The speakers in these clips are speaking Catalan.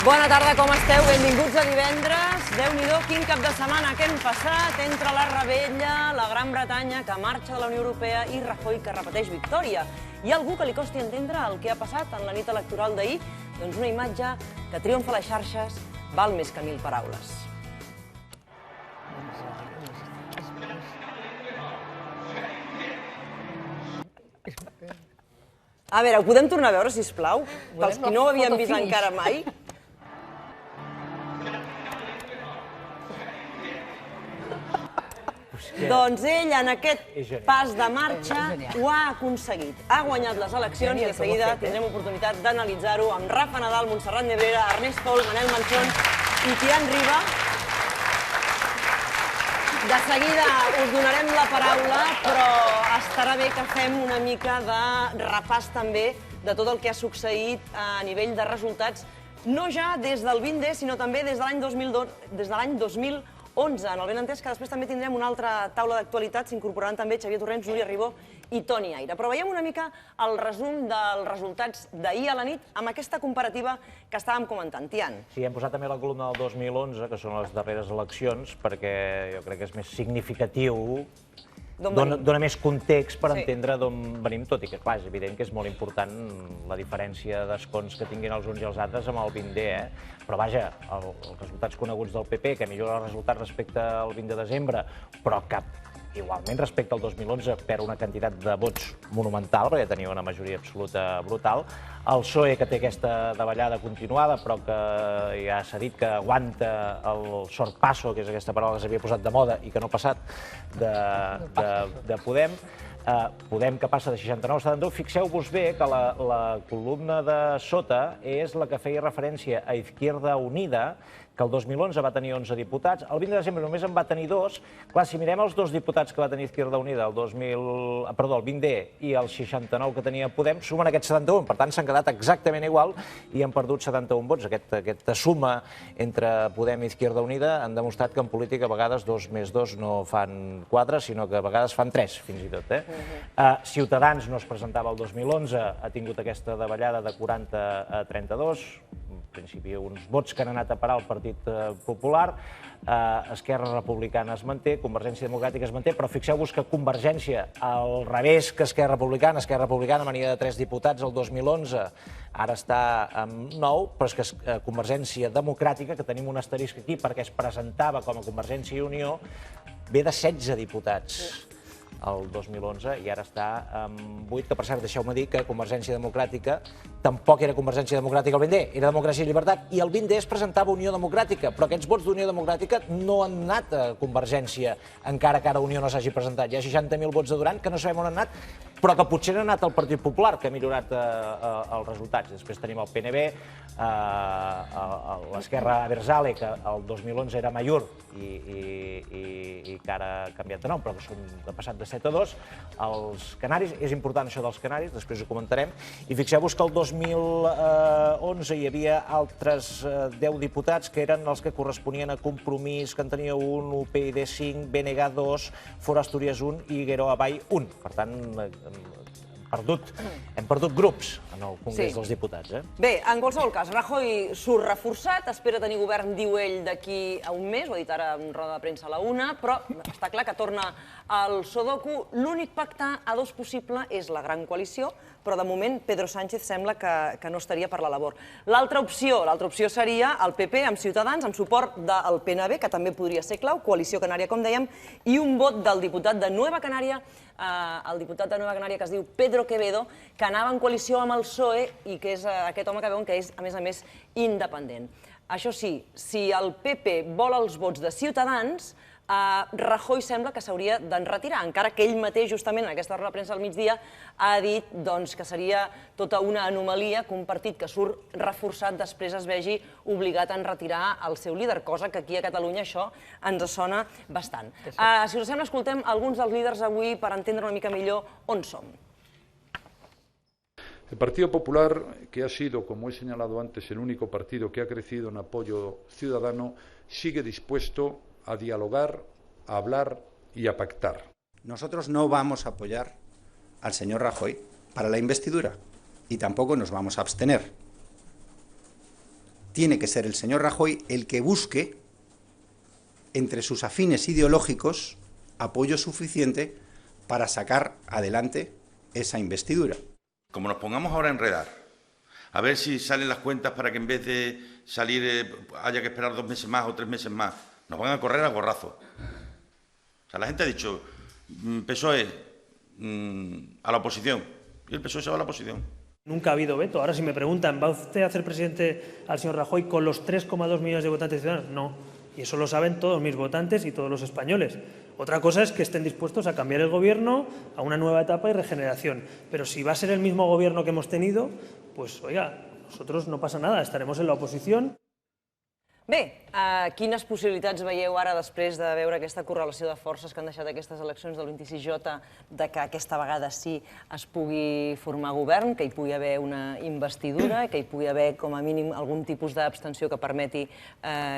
Bona tarda, com esteu? Benvinguts a divendres. Déu-n'hi-do, quin cap de setmana que hem passat entre la Rebella, la Gran Bretanya, que marxa de la Unió Europea, i Rajoy, que repeteix victòria. Hi ha algú que li costi entendre el que ha passat en la nit electoral d'ahir? Doncs una imatge que triomfa a les xarxes val més que 1000 paraules. A veure, ho podem tornar a veure, sisplau? Pels qui no ho havien vist encara mai. Doncs ell, en aquest pas de marxa, ho ha aconseguit. Ha guanyat les eleccions i de seguida tindrem oportunitat d'analitzar-ho amb Rafa Nadal, Montserrat Nebrera, Ernest Pol, Manel Manchón i Tian Riba. De seguida us donarem la paraula, però estarà bé que fem una mica de repàs també de tot el que ha succeït a nivell de resultats, no ja des del 20D, sinó també des de l'any 2011. En el benentès que després també tindrem una altra taula d'actualitat, s'incorporaran també Xavier Torrents, Núria Ribó i Toni Aire. Però veiem una mica el resum dels resultats d'ahir a la nit amb aquesta comparativa que estàvem comentant. Tian. Sí, hem posat també la columna del 2011, que són les darreres eleccions, perquè jo crec que és més significatiu, dona més context per entendre d'on venim, tot i que, clar, és evident que és molt important la diferència d'escons que tinguin els uns i els altres amb el 20D, però vaja, els resultats coneguts del PP, que millora els resultats respecte al 20 de desembre, però que igualment respecte al 2011 per una quantitat de vots monumental, perquè tenia una majoria absoluta brutal, el PSOE, que té aquesta davallada continuada, però que ja s'ha dit que aguanta el sorpasso, que és aquesta paraula que s'havia posat de moda i que no ha passat, de Podem. Podem, que passa de 69 a 71. Fixeu-vos bé que la columna de sota és la que feia referència a Izquierda Unida, que el 2011 va tenir 11 diputats, el 20 de desembre només en va tenir 2. Clar, si mirem els 2 diputats que va tenir Izquierda Unida, el 20D i el 69 que tenia Podem, sumen aquests 71, per tant s'han quedat exactament igual i han perdut 71 vots. Aquesta suma entre Podem i Izquierda Unida han demostrat que en política a vegades 2 més 2 no fan 4, sinó que a vegades fan 3, fins i tot. Ciutadans no es presentava el 2011, ha tingut aquesta davallada de 40 a 32, en principi uns vots que han anat a parar al Partit Popular, Esquerra Republicana es manté, Convergència Democràtica es manté, però fixeu-vos que Convergència, al revés que Esquerra Republicana venia de 3 diputats el 2011, ara està amb 9, però és que Convergència Democràtica, que tenim un asterisc aquí perquè es presentava com a Convergència i Unió, ve de 16 diputats el 2011 i ara està amb 8, que per cert, deixeu-me dir que Convergència Democràtica tampoc era Convergència Democràtica el 20D, era Democràcia i Llibertat, i el 20D es presentava Unió Democràtica, però aquests vots d'Unió Democràtica no han anat a Convergència, encara que ara Unió no s'hagi presentat. Hi ha 60.000 vots de Duran que no sabem on han anat, però que potser han anat al Partit Popular, que ha millorat els resultats. Després tenim el PNB, l'Esquerra Abertzale, que el 2011 era Amaiur i que ara ha canviat de nom, però que ha passat de 7 a 2. Els canaris, és important això dels canaris, després ho comentarem, i fixeu-vos que el 2011 hi havia altres 10 diputats que eren els que corresponien a Compromís, que en tenia 1, UPyD 5, BNG 2, Fora Astúries 1 i Gueroa Vall 1. Per tant, hem perdut grups en el Congrés dels Diputats. Bé, en qualsevol cas, Rajoy surt reforçat, espera tenir govern, diu ell, d'aquí a un mes, ho ha dit ara en roda de premsa a la 1, però està clar que torna al Sudoku. L'únic pacte a 2 possible és la gran coalició, però de moment Pedro Sánchez sembla que no estaria per la labor. L'altra opció seria el PP amb Ciutadans, amb suport del PNB, que també podria ser clau, coalició canària, com dèiem, i un vot del diputat de Nueva Canària, el diputat de Nueva Canària que es diu Pedro Quevedo, que anava en coalició amb el PSOE i que és aquest home que veuen que és, a més, independent. Això sí, si el PP vol els vots de Ciutadans, Rajoy sembla que s'hauria d'enretirar, encara que ell mateix, justament en aquesta roda de premsa al migdia, ha dit que seria tota una anomalia que un partit que surt reforçat després es vegi obligat a enretirar el seu líder, cosa que aquí a Catalunya això ens sona bastant. Si us sembla, escoltem alguns dels líders avui per entendre una mica millor on som. El Partido Popular, que ha sido, como he señalado antes, el único partido que ha crecido en apoyo ciudadano, sigue dispuesto a dialogar, a hablar y a pactar. Nosotros no vamos a apoyar al señor Rajoy para la investidura y tampoco nos vamos a abstener. tiene que ser el señor Rajoy el que busque, entre sus afines ideológicos, apoyo suficiente para sacar adelante esa investidura. Como nos pongamos ahora a enredar, a ver si salen las cuentas para que en vez de salir haya que esperar 2 meses más o 3 meses más, nos van a correr a gorrazo. O sea, la gente ha dicho, PSOE a la oposición, y el PSOE se va a la oposición. Nunca ha habido veto. Ahora, si me preguntan, ¿va usted a hacer presidente al señor Rajoy con los 3,2 millones de votantes ciudadanos? No. Y eso lo saben todos mis votantes y todos los españoles. Otra cosa es que estén dispuestos a cambiar el gobierno a una nueva etapa y regeneración. Pero si va a ser el mismo gobierno que hemos tenido, pues, oiga, nosotros no pasa nada, estaremos en la oposición. Bé, quines possibilitats veieu ara, després de veure aquesta correlació de forces que han deixat aquestes eleccions del 26J, de que aquesta vegada sí es pugui formar govern, que hi pugui haver una investidura, que hi pugui haver, com a mínim, algun tipus d'abstenció que permeti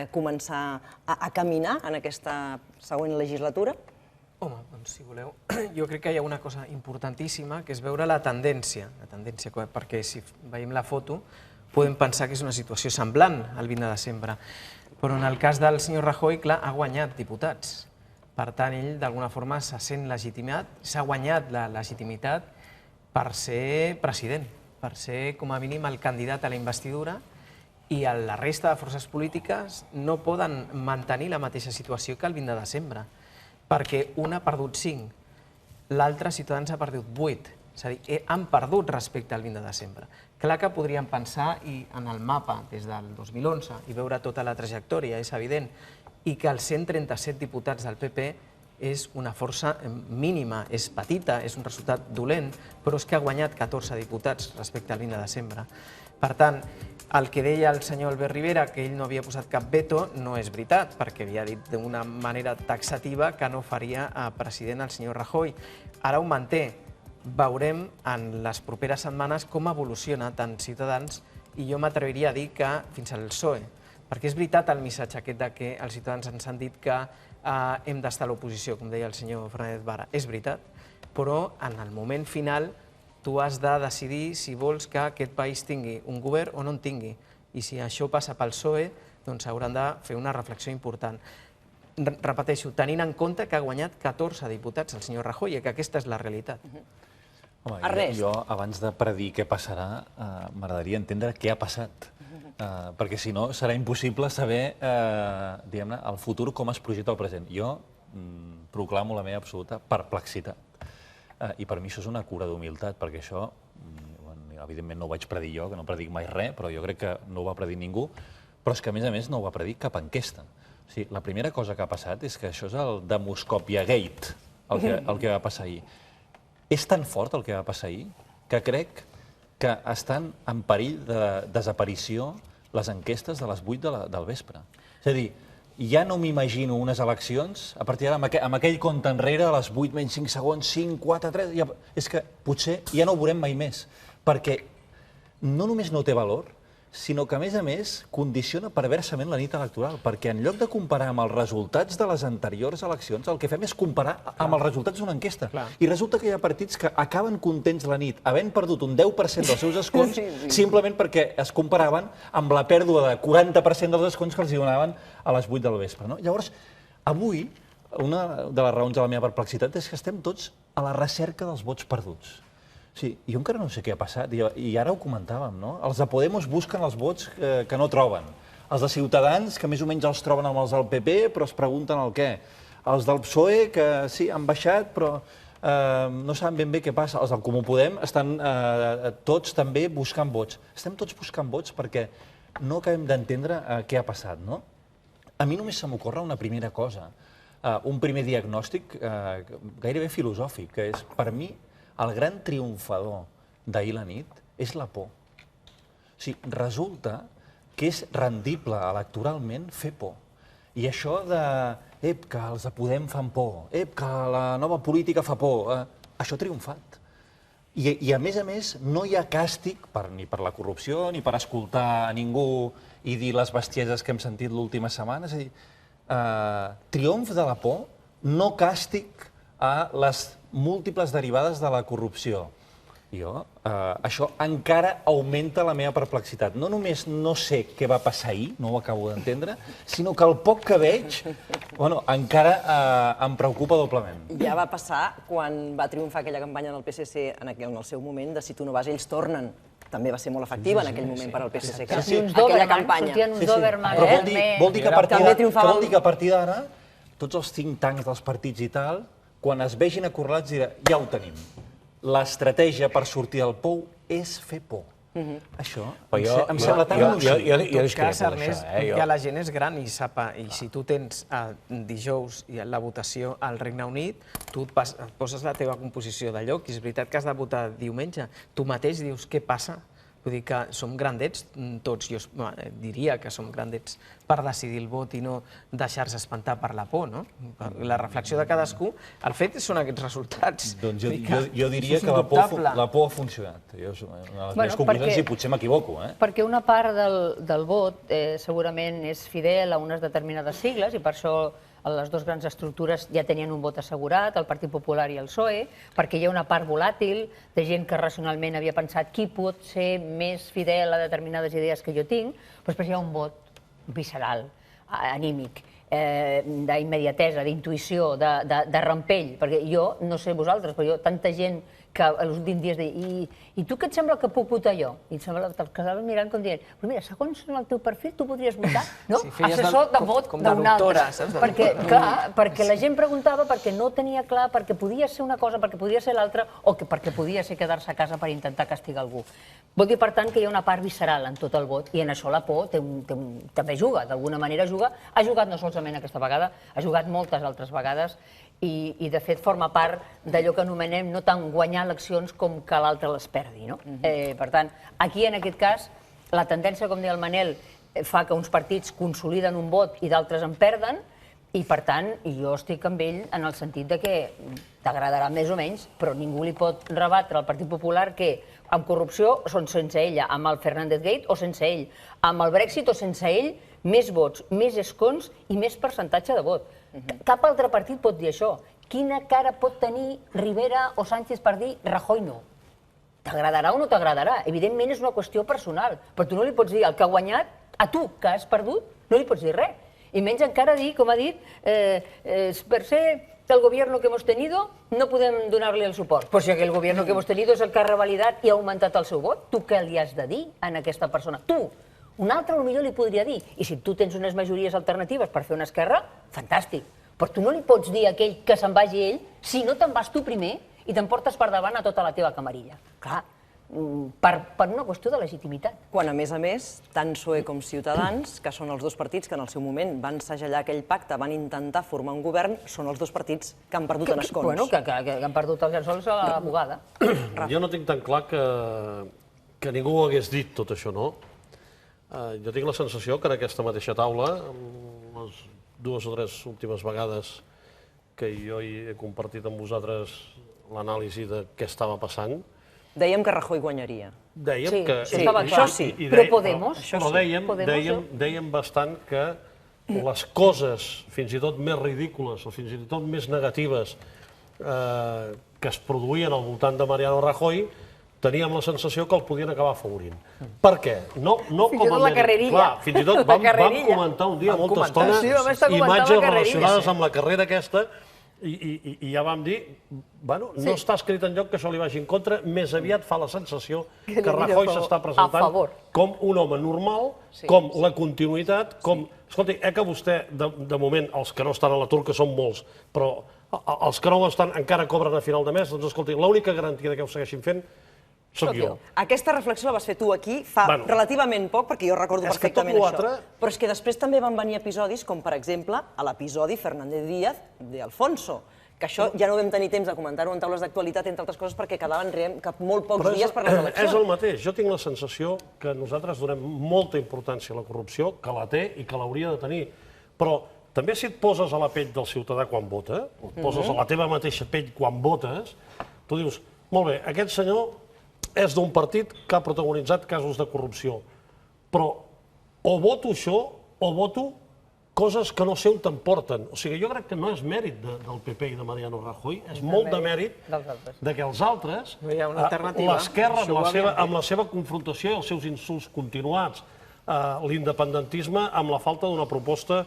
començar a caminar en aquesta següent legislatura? Home, doncs, si voleu, jo crec que hi ha una cosa importantíssima, que és veure la tendència, perquè si veiem la foto podem pensar que és una situació semblant al 20 de desembre, però en el cas del senyor Rajoy, clar, ha guanyat diputats. Per tant, ell d'alguna forma se sent legitimat, s'ha guanyat la legitimitat per ser president, per ser com a mínim el candidat a la investidura, i la resta de forces polítiques no poden mantenir la mateixa situació que el 20 de desembre, perquè una ha perdut 5, l'altra, Ciutadans, ha perdut 8, és a dir, han perdut respecte al 20 de desembre. Clar que podríem pensar en el mapa des del 2011 i veure tota la trajectòria, és evident, i que els 137 diputats del PP és una força mínima, és petita, és un resultat dolent, però és que ha guanyat 14 diputats respecte al 20 de desembre. Per tant, el que deia el senyor Albert Rivera, que ell no havia posat cap veto, no és veritat, perquè havia dit d'una manera taxativa que no faria president el senyor Rajoy. Ara ho manté. Veurem en les properes setmanes com evoluciona tant Ciutadans, i jo m'atreviria a dir que fins al PSOE, perquè és veritat el missatge aquest de que els ciutadans ens han dit que hem d'estar a l'oposició, com deia el senyor Fernández Vara, és veritat, però en el moment final tu has de decidir si vols que aquest país tingui un govern o no en tingui, i si això passa pel PSOE, doncs hauran de fer una reflexió important. Repeteixo, tenint en compte que ha guanyat 14 diputats el senyor Rajoy, i que aquesta és la realitat. Home, jo, abans de predir què passarà, m'agradaria entendre què ha passat, perquè si no serà impossible saber, diguem-ne, el futur com es projecta el present. Jo proclamo la meva absoluta perplexitat, i per mi això és una cura d'humilitat, perquè això, evidentment no ho vaig predir jo, que no predic mai res, però jo crec que no ho va predir ningú, però és que a més no ho va predir cap enquesta. La primera cosa que ha passat és que això és el Demoscòpia Gate, el que va passar ahir. És tan fort el que va passar ahir que crec que estan en perill de desaparició les enquestes de les 8 del vespre. És a dir, ja no m'imagino unes eleccions, a partir d'ara, amb aquell compte enrere, a les 8 menys 5 segons, 5, 4, 3... És que potser ja no ho veurem mai més, perquè no només no té valor, sinó que, a més, condiciona perversament la nit electoral, perquè en lloc de comparar amb els resultats de les anteriors eleccions, el que fem és comparar amb els resultats d'una enquesta. I resulta que hi ha partits que acaben contents la nit, havent perdut un 10% dels seus escons, simplement perquè es comparaven amb la pèrdua de 40% dels escons que els donaven a les 8 del vespre. Llavors, avui, una de les raons de la meva perplexitat és que estem tots a la recerca dels vots perduts. Sí, jo encara no sé què ha passat, i ara ho comentàvem, no? Els de Podemos busquen els vots que no troben. Els de Ciutadans, que més o menys els troben amb els del PP, però es pregunten el què. Els del PSOE, que sí, han baixat, però no saben ben bé què passa. Els del Comú Podem estan tots també buscant vots. Estem tots buscant vots perquè no acabem d'entendre què ha passat, no? A mi només se m'ocorre una primera cosa, un primer diagnòstic gairebé filosòfic, que és, per mi, el gran triomfador d'ahir la nit és la por. O sigui, resulta que és rendible electoralment fer por. I això de, que els de Podem fan por, que la nova política fa por, això ha triomfat. I a més, no hi ha càstig ni per la corrupció, ni per escoltar a ningú i dir les bestieses que hem sentit l'última setmana. És a dir, triomf de la por, no càstig a les múltiples derivades de la corrupció. Això encara augmenta la meva perplexitat. No només no sé què va passar ahir, no ho acabo d'entendre, sinó que el poc que veig, encara em preocupa doblement. Ja va passar quan va triomfar aquella campanya del PSC en el seu moment de si tu no vas, ells tornen. També va ser molt efectiva en aquell moment per al PSC. Aquella campanya. Sortien uns Doberman. Vol dir que a partir d'ara, tots els think tanks dels partits i tal, quan es vegin acorralats, diran, ja ho tenim. L'estratègia per sortir del pou és fer por. Això em sembla tan nociu. En tot cas, Ernest, ja la gent és gran i sap, i si tu tens dijous la votació al Regne Unit, tu poses la teva composició de lloc, i és veritat que has de votar diumenge. Tu mateix dius, què passa? Vull dir que som grandets tots, jo diria que som grandets per decidir el vot i no deixar-se espantar per la por, no? La reflexió de cadascú, el fet són aquests resultats. Doncs jo diria que la por ha funcionat. Una de les meves conclusions, i potser m'equivoco. Perquè una part del vot segurament és fidel a unes determinades sigles, i per això les dues grans estructures ja tenien un vot assegurat, el Partit Popular i el PSOE, perquè hi ha una part volàtil de gent que racionalment havia pensat qui pot ser més fidel a determinades idees que jo tinc, però després hi ha un vot visceral, anímic, d'immediatesa, d'intuïció, de rampell, perquè jo, no sé vosaltres, però jo, tanta gent que els últims dies deia, i tu què et sembla que puc votar jo? I et sembla que quedaven mirant com dient, però mira, segons el teu perfil tu podries votar, no? Assessor de vot d'un altre. Perquè la gent preguntava perquè no tenia clar, perquè podia ser una cosa, perquè podia ser l'altra, o perquè podia ser quedar-se a casa per intentar castigar algú. Vol dir, per tant, que hi ha una part visceral en tot el vot, i en això la por també juga, d'alguna manera juga. Ha jugat no solament aquesta vegada, ha jugat moltes altres vegades, i de fet forma part d'allò que anomenem no tant guanyar eleccions com que l'altre les perdi. Per tant, aquí en aquest cas, la tendència, com deia el Manel, fa que uns partits consoliden un vot i d'altres en perden, i per tant, jo estic amb ell en el sentit de que t'agradarà més o menys, però ningú li pot rebatre al Partit Popular que amb corrupció són sense ella, amb el Fernández Gate o sense ell, amb el Brexit o sense ell, més vots, més escons i més percentatge de vot. Cap altre partit pot dir això. Quina cara pot tenir Rivera o Sánchez per dir Rajoy no? T'agradarà o no t'agradarà? Evidentment és una qüestió personal, però tu no li pots dir al que ha guanyat, a tu que has perdut, no li pots dir res. I menys encara dir, com ha dit, per ser el gobierno que hemos tenido no podem donar-li el suport. Però si el gobierno que hemos tenido és el que ha revalidat i ha augmentat el seu vot, tu què li has de dir a aquesta persona? Tu! Un altre potser li podria dir, i si tu tens unes majories alternatives per fer una esquerra, fantàstic. Però tu no li pots dir a aquell que se'n vagi ell si no te'n vas tu primer i t'emportes per davant a tota la teva camarilla. Clar, per una qüestió de legitimitat. Quan, a més, tant PSOE com Ciutadans, que són els dos partits que en el seu moment van segellar aquell pacte, van intentar formar un govern, són els dos partits que han perdut en escons. Bueno, que han perdut els llençols a la bugada. Jo no tinc tan clar que ningú ho hagués dit tot això, no? Jo tinc la sensació que en aquesta mateixa taula, les 2 o 3 últimes vegades que jo he compartit amb vosaltres l'anàlisi de què estava passant, dèiem que Rajoy guanyaria. Dèiem que... Això sí, però Podemos... Però dèiem bastant que les coses, fins i tot més ridícules o fins i tot més negatives que es produïen al voltant de Mariano Rajoy, teníem la sensació que el podien acabar afavorint. Per què? No com a mèrit. Clar, fins i tot vam comentar un dia molta estona imatges relacionades amb la carrera aquesta i ja vam dir, bueno, no està escrit enlloc que això li vagi en contra, més aviat fa la sensació que Rajoy s'està presentant com un home normal, com la continuïtat, com... Escolti, que vostè, de moment, els que no estan a l'atur, que són molts, però els que no ho estan encara cobren a final de mes, doncs escolti, l'única garantia que ho segueixin fent soc jo. Aquesta reflexió la vas fer tu aquí fa relativament poc, perquè jo recordo perfectament això. Però és que després també van venir episodis, com per exemple l'episodi Fernández Díaz de Alfonso, que això ja no vam tenir temps de comentar-ho en taules d'actualitat, entre altres coses, perquè quedaven molt pocs dies per les eleccions. És el mateix. Jo tinc la sensació que nosaltres donem molta importància a la corrupció, que la té i que l'hauria de tenir. Però també si et poses a la pell del ciutadà quan vota, o et poses a la teva mateixa pell quan votes, tu dius, molt bé, aquest senyor és d'un partit que ha protagonitzat casos de corrupció. Però o voto això o voto coses que no sé on t'emporten. O sigui, jo crec que no és mèrit del PP i de Mariano Rajoy, és molt de mèrit que els altres, l'esquerra amb la seva confrontació i els seus insults continuats, l'independentisme amb la falta d'una proposta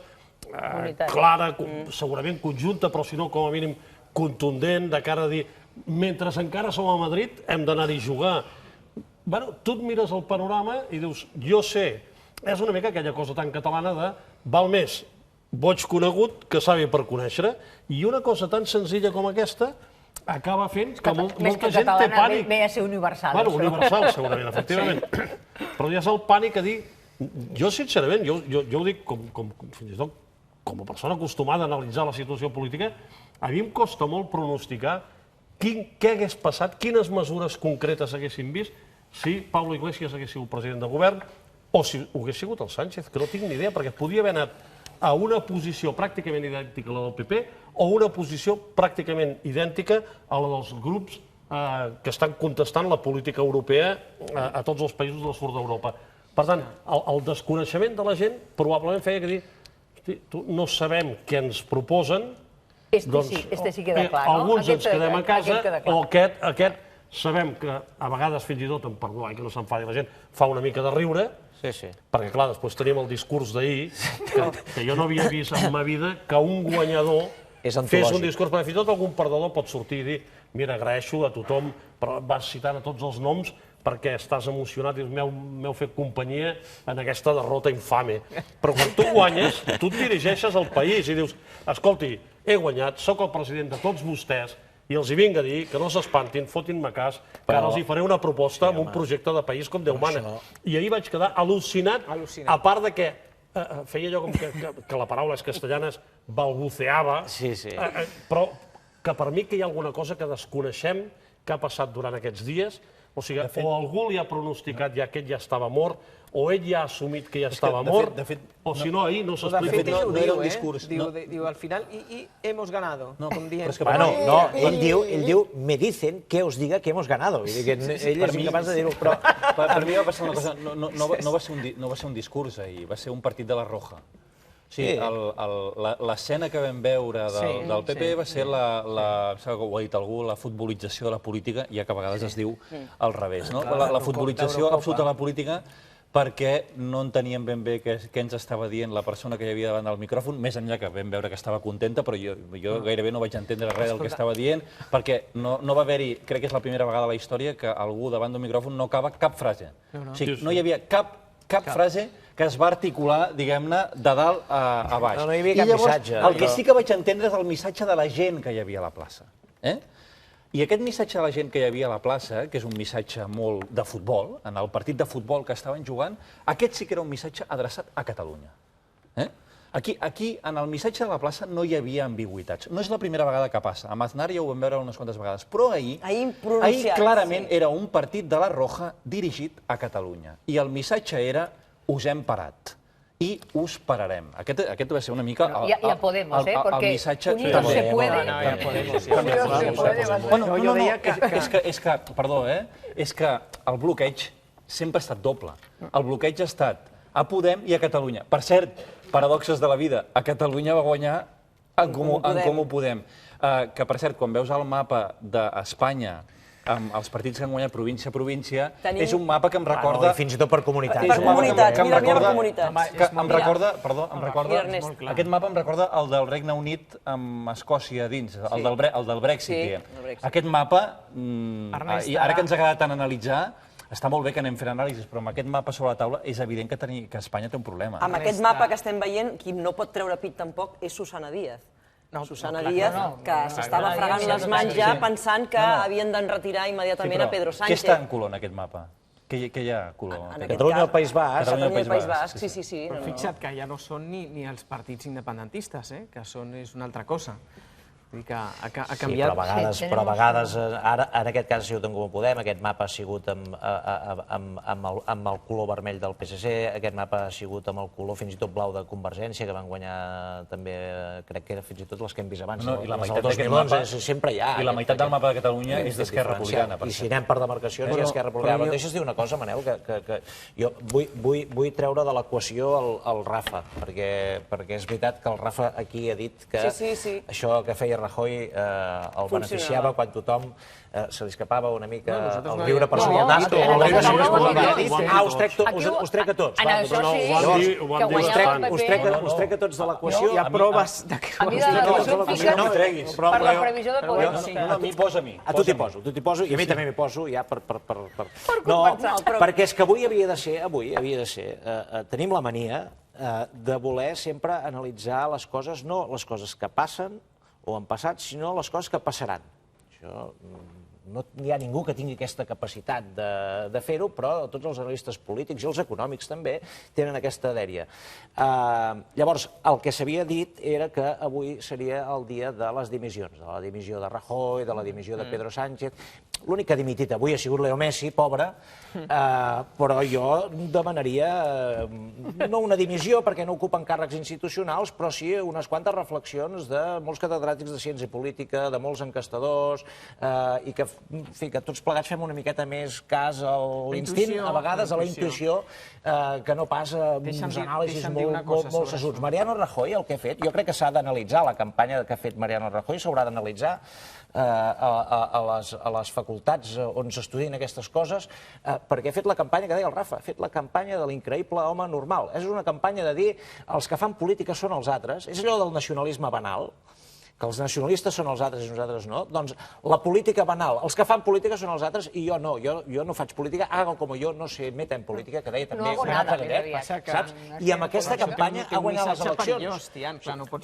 clara, segurament conjunta, però si no, com a mínim, contundent, de cara a dir, mentre encara som a Madrid, hem d'anar-hi a jugar. Bueno, tu et mires el panorama i dius, jo sé, és una mica aquella cosa tan catalana de val més boig conegut que savi per conèixer, i una cosa tan senzilla com aquesta acaba fent que molta gent té pànic. Ve a ser universal. Bueno, universal, segurament, efectivament. Però ja és el pànic a dir... Jo, sincerament, jo ho dic fins i tot com a persona acostumada a analitzar la situació política, a mi em costa molt pronosticar què hagués passat, quines mesures concretes haguessin vist si Pablo Iglesias hagués sigut president de govern o si ho hagués sigut el Sánchez, que no tinc ni idea, perquè podia haver anat a una posició pràcticament idèntica a la del PP o una posició pràcticament idèntica a la dels grups que estan contestant la política europea a tots els països del sud d'Europa. Per tant, el desconeixement de la gent probablement feia que dir no sabem què ens proposen, Este sí queda clar, no? Alguns ens quedem a casa o aquest sabem que a vegades fins i tot, em perdó, que no s'enfadi la gent, fa una mica de riure, perquè clar, després tenim el discurs d'ahir, que jo no havia vist en ma vida que un guanyador fes un discurs, perquè fins i tot algun perdedor pot sortir i dir mira, agraeixo a tothom, però vas citant a tots els noms perquè estàs emocionat i m'heu fet companyia en aquesta derrota infame. Però quan tu guanyes, tu et dirigeixes al país i dius, escolti, he guanyat, sóc el president de tots vostès i els hi vinc a dir que no s'espantin, fotin-me cas, que ara els hi faré una proposta amb un projecte de país com Déu mana. I ahir vaig quedar al·lucinat, a part de que feia allò com que la paraula és castellana, balbuceava, però que per mi que hi ha alguna cosa que desconeixem que ha passat durant aquests dies, o sigui, o algú li ha pronosticat ja que ell ja estava mort, o ell ja ha assumit que ja estava mort, o si no, ahir no s'explica. De fet, no era un discurs. Diu, al final, y hemos ganado. Bueno, no, ell diu, me dicen que os diga que hemos ganado. Ell és incapaç de dir-ho. Però per mi va passar una cosa, no va ser un discurs ahir, va ser un partit de la Roja. Sí, l'escena que vam veure del PP va ser, ho ha dit algú, la futbolització de la política, ja que a vegades es diu al revés. La futbolització absoluta de la política perquè no enteníem ben bé què ens estava dient la persona que hi havia davant del micròfon, més enllà que vam veure que estava contenta, però jo gairebé no vaig entendre res del que estava dient, perquè no va haver-hi, crec que és la primera vegada a la història, que algú davant d'un micròfon no acaba cap frase. O sigui, no hi havia cap frase que es va articular, diguem-ne, de dalt a baix. No hi havia cap missatge. El que sí que vaig entendre és el missatge de la gent que hi havia a la plaça. I aquest missatge de la gent que hi havia a la plaça, que és un missatge molt de futbol, en el partit de futbol que estaven jugant, aquest sí que era un missatge adreçat a Catalunya. Aquí, en el missatge de la plaça, no hi havia ambigüitats. No és la primera vegada que passa. A Aznar ja ho vam veure unes quantes vegades. Però ahir clarament era un partit de la Roja dirigit a Catalunya. I el missatge era us hem parat i us pararem. Aquest va ser una mica Ya Podemos, porque unidos se puede. No, és que, perdó, és que el bloqueig sempre ha estat doble. El bloqueig ha estat a Podem i a Catalunya. Per cert, paradoxes de la vida, a Catalunya va guanyar en Comú Podem. Que, per cert, quan veus el mapa d'Espanya, amb els partits que han guanyat província a província, és un mapa que em recorda... Fins i tot per comunitat. Per comunitat, mira comunitats. Em recorda, aquest mapa em recorda el del Regne Unit amb Escòcia dins, el del Brexit. Aquest mapa, ara que ens ha agradat tant analitzar, està molt bé que anem fent anàlisis, però amb aquest mapa sobre la taula és evident que Espanya té un problema. Amb aquest mapa que estem veient, qui no pot treure pit tampoc és Susana Díaz. Susana Díaz, que s'estava fregant les mans ja pensant que havien d'enretirar immediatament a Pedro Sánchez. Què està en color en aquest mapa? Què hi ha color? Catalunya al País Basc. Catalunya al País Basc, sí. Però fixa't que ja no són ni els partits independentistes, que és una altra cosa. Vull dir que ha canviat. Sí, però a vegades, ara en aquest cas ha sigut en Comú Podem, aquest mapa ha sigut amb el color vermell del PSC, aquest mapa ha sigut amb el color fins i tot blau de Convergència, que van guanyar també, crec que era fins i tot les que hem vist abans. I la meitat d'aquest mapa sempre hi ha. I la meitat del mapa de Catalunya és d'Esquerra Republicana. I si anem per demarcacions, hi ha Esquerra Republicana. Però deixa'ls dir una cosa, Manel, que jo vull treure de l'equació el Rafa, perquè és veritat que el Rafa aquí ha dit que això que feia Rajoy el beneficiava quan tothom se li escapava una mica el riure per soldat. Us trec a tots. Us trec a tots de l'equació. Hi ha proves que... A mi de l'equació no treguis. per la previsió de Podem. A mi posa a mi. A tu t'hi poso, i a mi també m'hi poso, ja per... No, perquè és que avui havia de ser, tenim la mania de voler sempre analitzar les coses, no les coses que passen o han passat, sinó les coses que passaran. Això no hi ha ningú que tingui aquesta capacitat de fer-ho, però tots els analistes polítics i els econòmics també tenen aquesta dèria. Llavors, el que s'havia dit era que avui seria el dia de les dimissions, de la dimissió de Rajoy, de la dimissió de Pedro Sánchez. L'únic que ha dimitit avui ha sigut Leo Messi, pobre, però jo demanaria no una dimissió perquè no ocupen càrrecs institucionals, però sí unes quantes reflexions de molts catedràtics de ciència política, de molts encastadors, i que tots plegats fem una miqueta més cas a l'instint, a vegades a la intuïció, que no pas a uns anàlisis molt sessuts. Mariano Rajoy, el que ha fet, jo crec que s'ha d'analitzar la campanya que ha fet Mariano Rajoy, s'haurà d'analitzar a les facultats on s'estudien aquestes coses, perquè ha fet la campanya que deia el Rafa, ha fet la campanya de l'increïble home normal. És una campanya de dir els que fan política són els altres, és allò del nacionalisme banal, que els nacionalistes són els altres i nosaltres no, doncs la política banal, els que fan política són els altres i jo no, jo no faig política, hago como yo no se meta en política, que deia també un altre gallet, saps? I amb aquesta campanya ha guanyat les eleccions.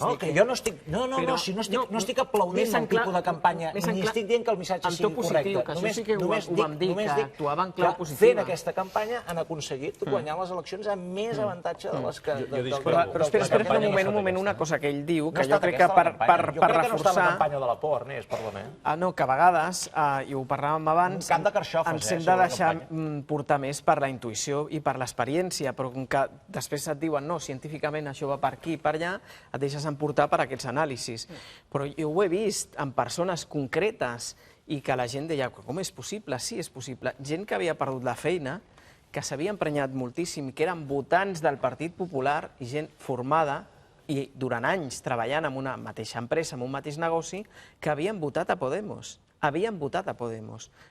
No, que jo no estic, no estic aplaudint un tipus de campanya, ni estic dient que el missatge sigui correcte. Només dic que fent aquesta campanya han aconseguit guanyar les eleccions amb més avantatge de les que... Però espera un moment, una cosa que ell diu, que jo crec que per reforçar... Jo crec que no està la campanya de la por, Ernest, Parlament. No, que a vegades, i ho parlàvem abans, ens hem de deixar portar més per la intuïció i per l'experiència, però com que després et diuen no, científicament això va per aquí i per allà, et deixes emportar per aquests anàlisis. Però jo ho he vist en persones concretes i que la gent deia, com és possible? Sí, és possible. Gent que havia perdut la feina, que s'havia emprenyat moltíssim, que eren votants del Partit Popular i gent formada, i durant anys treballant en una mateixa empresa, en un mateix negoci, que havien votat a Podemos,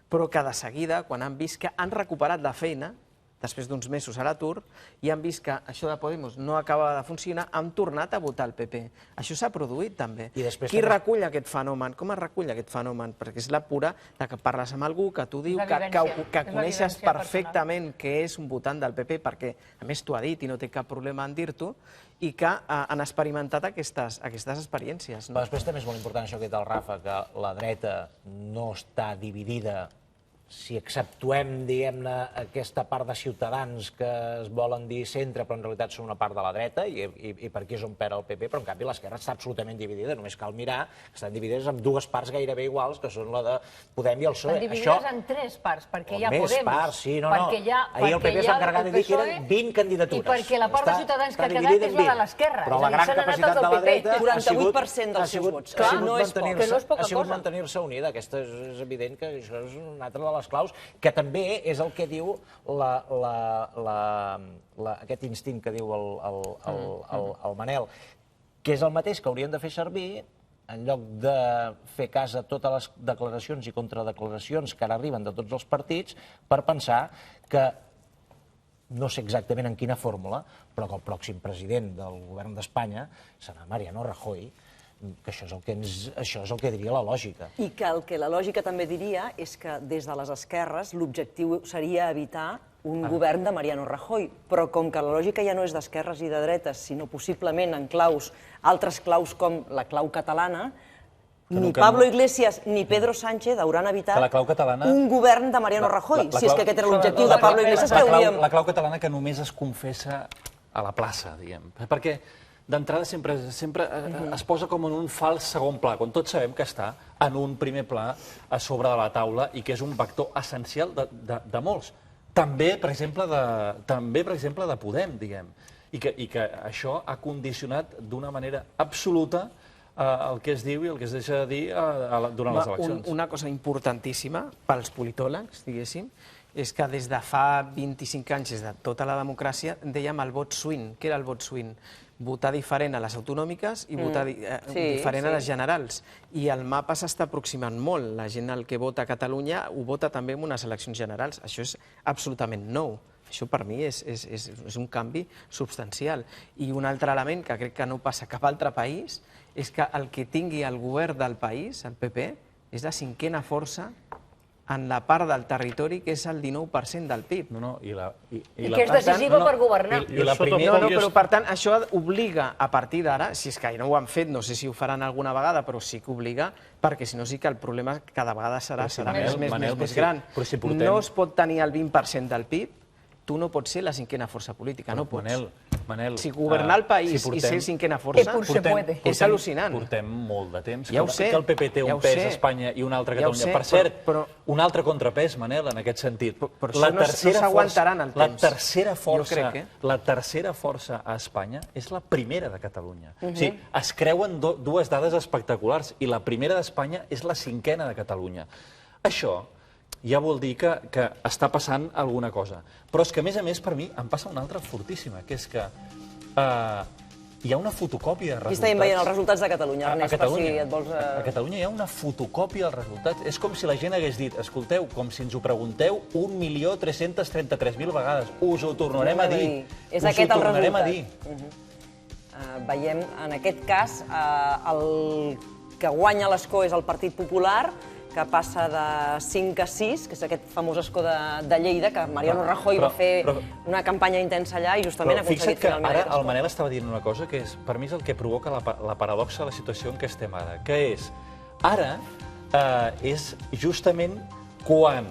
però que de seguida, quan han vist que han recuperat la feina, després d'uns mesos a l'atur, i han vist que això de Podemos no acaba de funcionar, han tornat a votar el PP. Això s'ha produït també. Qui recull aquest fenomen? Com es recull aquest fenomen? Perquè és la pura que parles amb algú, que t'ho diu, que coneixes perfectament que és un votant del PP, perquè a més t'ho ha dit i no té cap problema en dir-t'ho, i que han experimentat aquestes experiències. Després també és molt important això que ha dit el Rafa, que la dreta no està dividida, si exceptuem, diguem-ne, aquesta part de ciutadans que es volen dir centre, però en realitat són una part de la dreta, i per aquí és on perd el PP, però en canvi l'esquerra està absolutament dividida, només cal mirar, estan dividides en dues parts gairebé iguals, que són la de Podem i el PSOE. Estan dividides en tres parts, perquè hi ha Podem. Més parts, sí, no. Ahir el PP es va encarregar de dir que eren 20 candidatures. I perquè la part de ciutadans que ha quedat és la de l'esquerra. Però la gran capacitat de la dreta 48% dels seus vots. Ha sigut mantenir-se unida. Aquesta és evident que això és una altra de les claus, que també és el que diu aquest instint que diu el Manel, que és el mateix que haurien de fer servir en lloc de fer cas a totes les declaracions i contradeclaracions que ara arriben de tots els partits, per pensar que, no sé exactament en quina fórmula, però que el pròxim president del govern d'Espanya serà Mariano Rajoy, que això és el que diria la lògica. I que el que la lògica també diria és que des de les esquerres l'objectiu seria evitar un govern de Mariano Rajoy, però com que la lògica ja no és d'esquerres i de dretes, sinó possiblement en altres claus com la clau catalana, ni Pablo Iglesias ni Pedro Sánchez hauran evitat un govern de Mariano Rajoy. Si és que aquest era l'objectiu de Pablo Iglesias, que hauríem... La clau catalana que només es confessa a la plaça, diguem. Perquè d'entrada sempre es posa com en un fals segon pla, quan tots sabem que està en un primer pla a sobre de la taula i que és un vector essencial de molts. També, per exemple, de Podem, diguem. I que això ha condicionat d'una manera absoluta el que es diu i el que es deixa de dir durant les eleccions. Una cosa importantíssima pels politòlegs, diguéssim, és que des de fa 25 anys, des de tota la democràcia, dèiem el vot swing. Què era el vot swing? Votar diferent a les autonòmiques i votar diferent a les generals. I el mapa s'està aproximant molt. La gent el que vota a Catalunya ho vota també en unes eleccions generals. Això és absolutament nou. Això per mi és un canvi substancial. I un altre element que crec que no passa a cap altre país és que el que tingui el govern del país, el PP, és la cinquena força en la part del territori que és el 19% del PIB. I que és decisiva per governar. Però per tant, això obliga a partir d'ara, si és que no ho han fet, no sé si ho faran alguna vegada, però sí que obliga, perquè si no sí que el problema cada vegada serà més gran. No es pot tenir el 20% del PIB, tu no pots ser la cinquena força política, no pots. Manel, si governar el país i ser cinquena força és al·lucinant. Portem molt de temps que el PP té un pes a Espanya i un altre a Catalunya. Per cert, un altre contrapès, Manel, en aquest sentit. Però no s'aguantaran el temps. La tercera força a Espanya és la primera de Catalunya. Es creuen dues dades espectaculars i la primera d'Espanya és la cinquena de Catalunya. Això ja vol dir que està passant alguna cosa. Però és que, a més, per mi, em passa una altra fortíssima, que és que hi ha una fotocòpia de resultats. Aquí estàvem veient els resultats de Catalunya, Ernest, per si et vols... A Catalunya hi ha una fotocòpia dels resultats. És com si la gent hagués dit, escolteu, com si ens ho pregunteu 1.333.000 vegades. Us ho tornarem a dir. És aquest el resultat. Veiem, en aquest cas, el que guanya l'escó és el Partit Popular, que passa de 5 a 6, que és aquest famós escó de Lleida, que Mariano Rajoy va fer una campanya intensa allà i justament ha aconseguit finalment aquest escó. Ara el Manel estava dient una cosa que per mi és el que provoca la paradoxa de la situació en què estem ara, que és, ara és justament quan,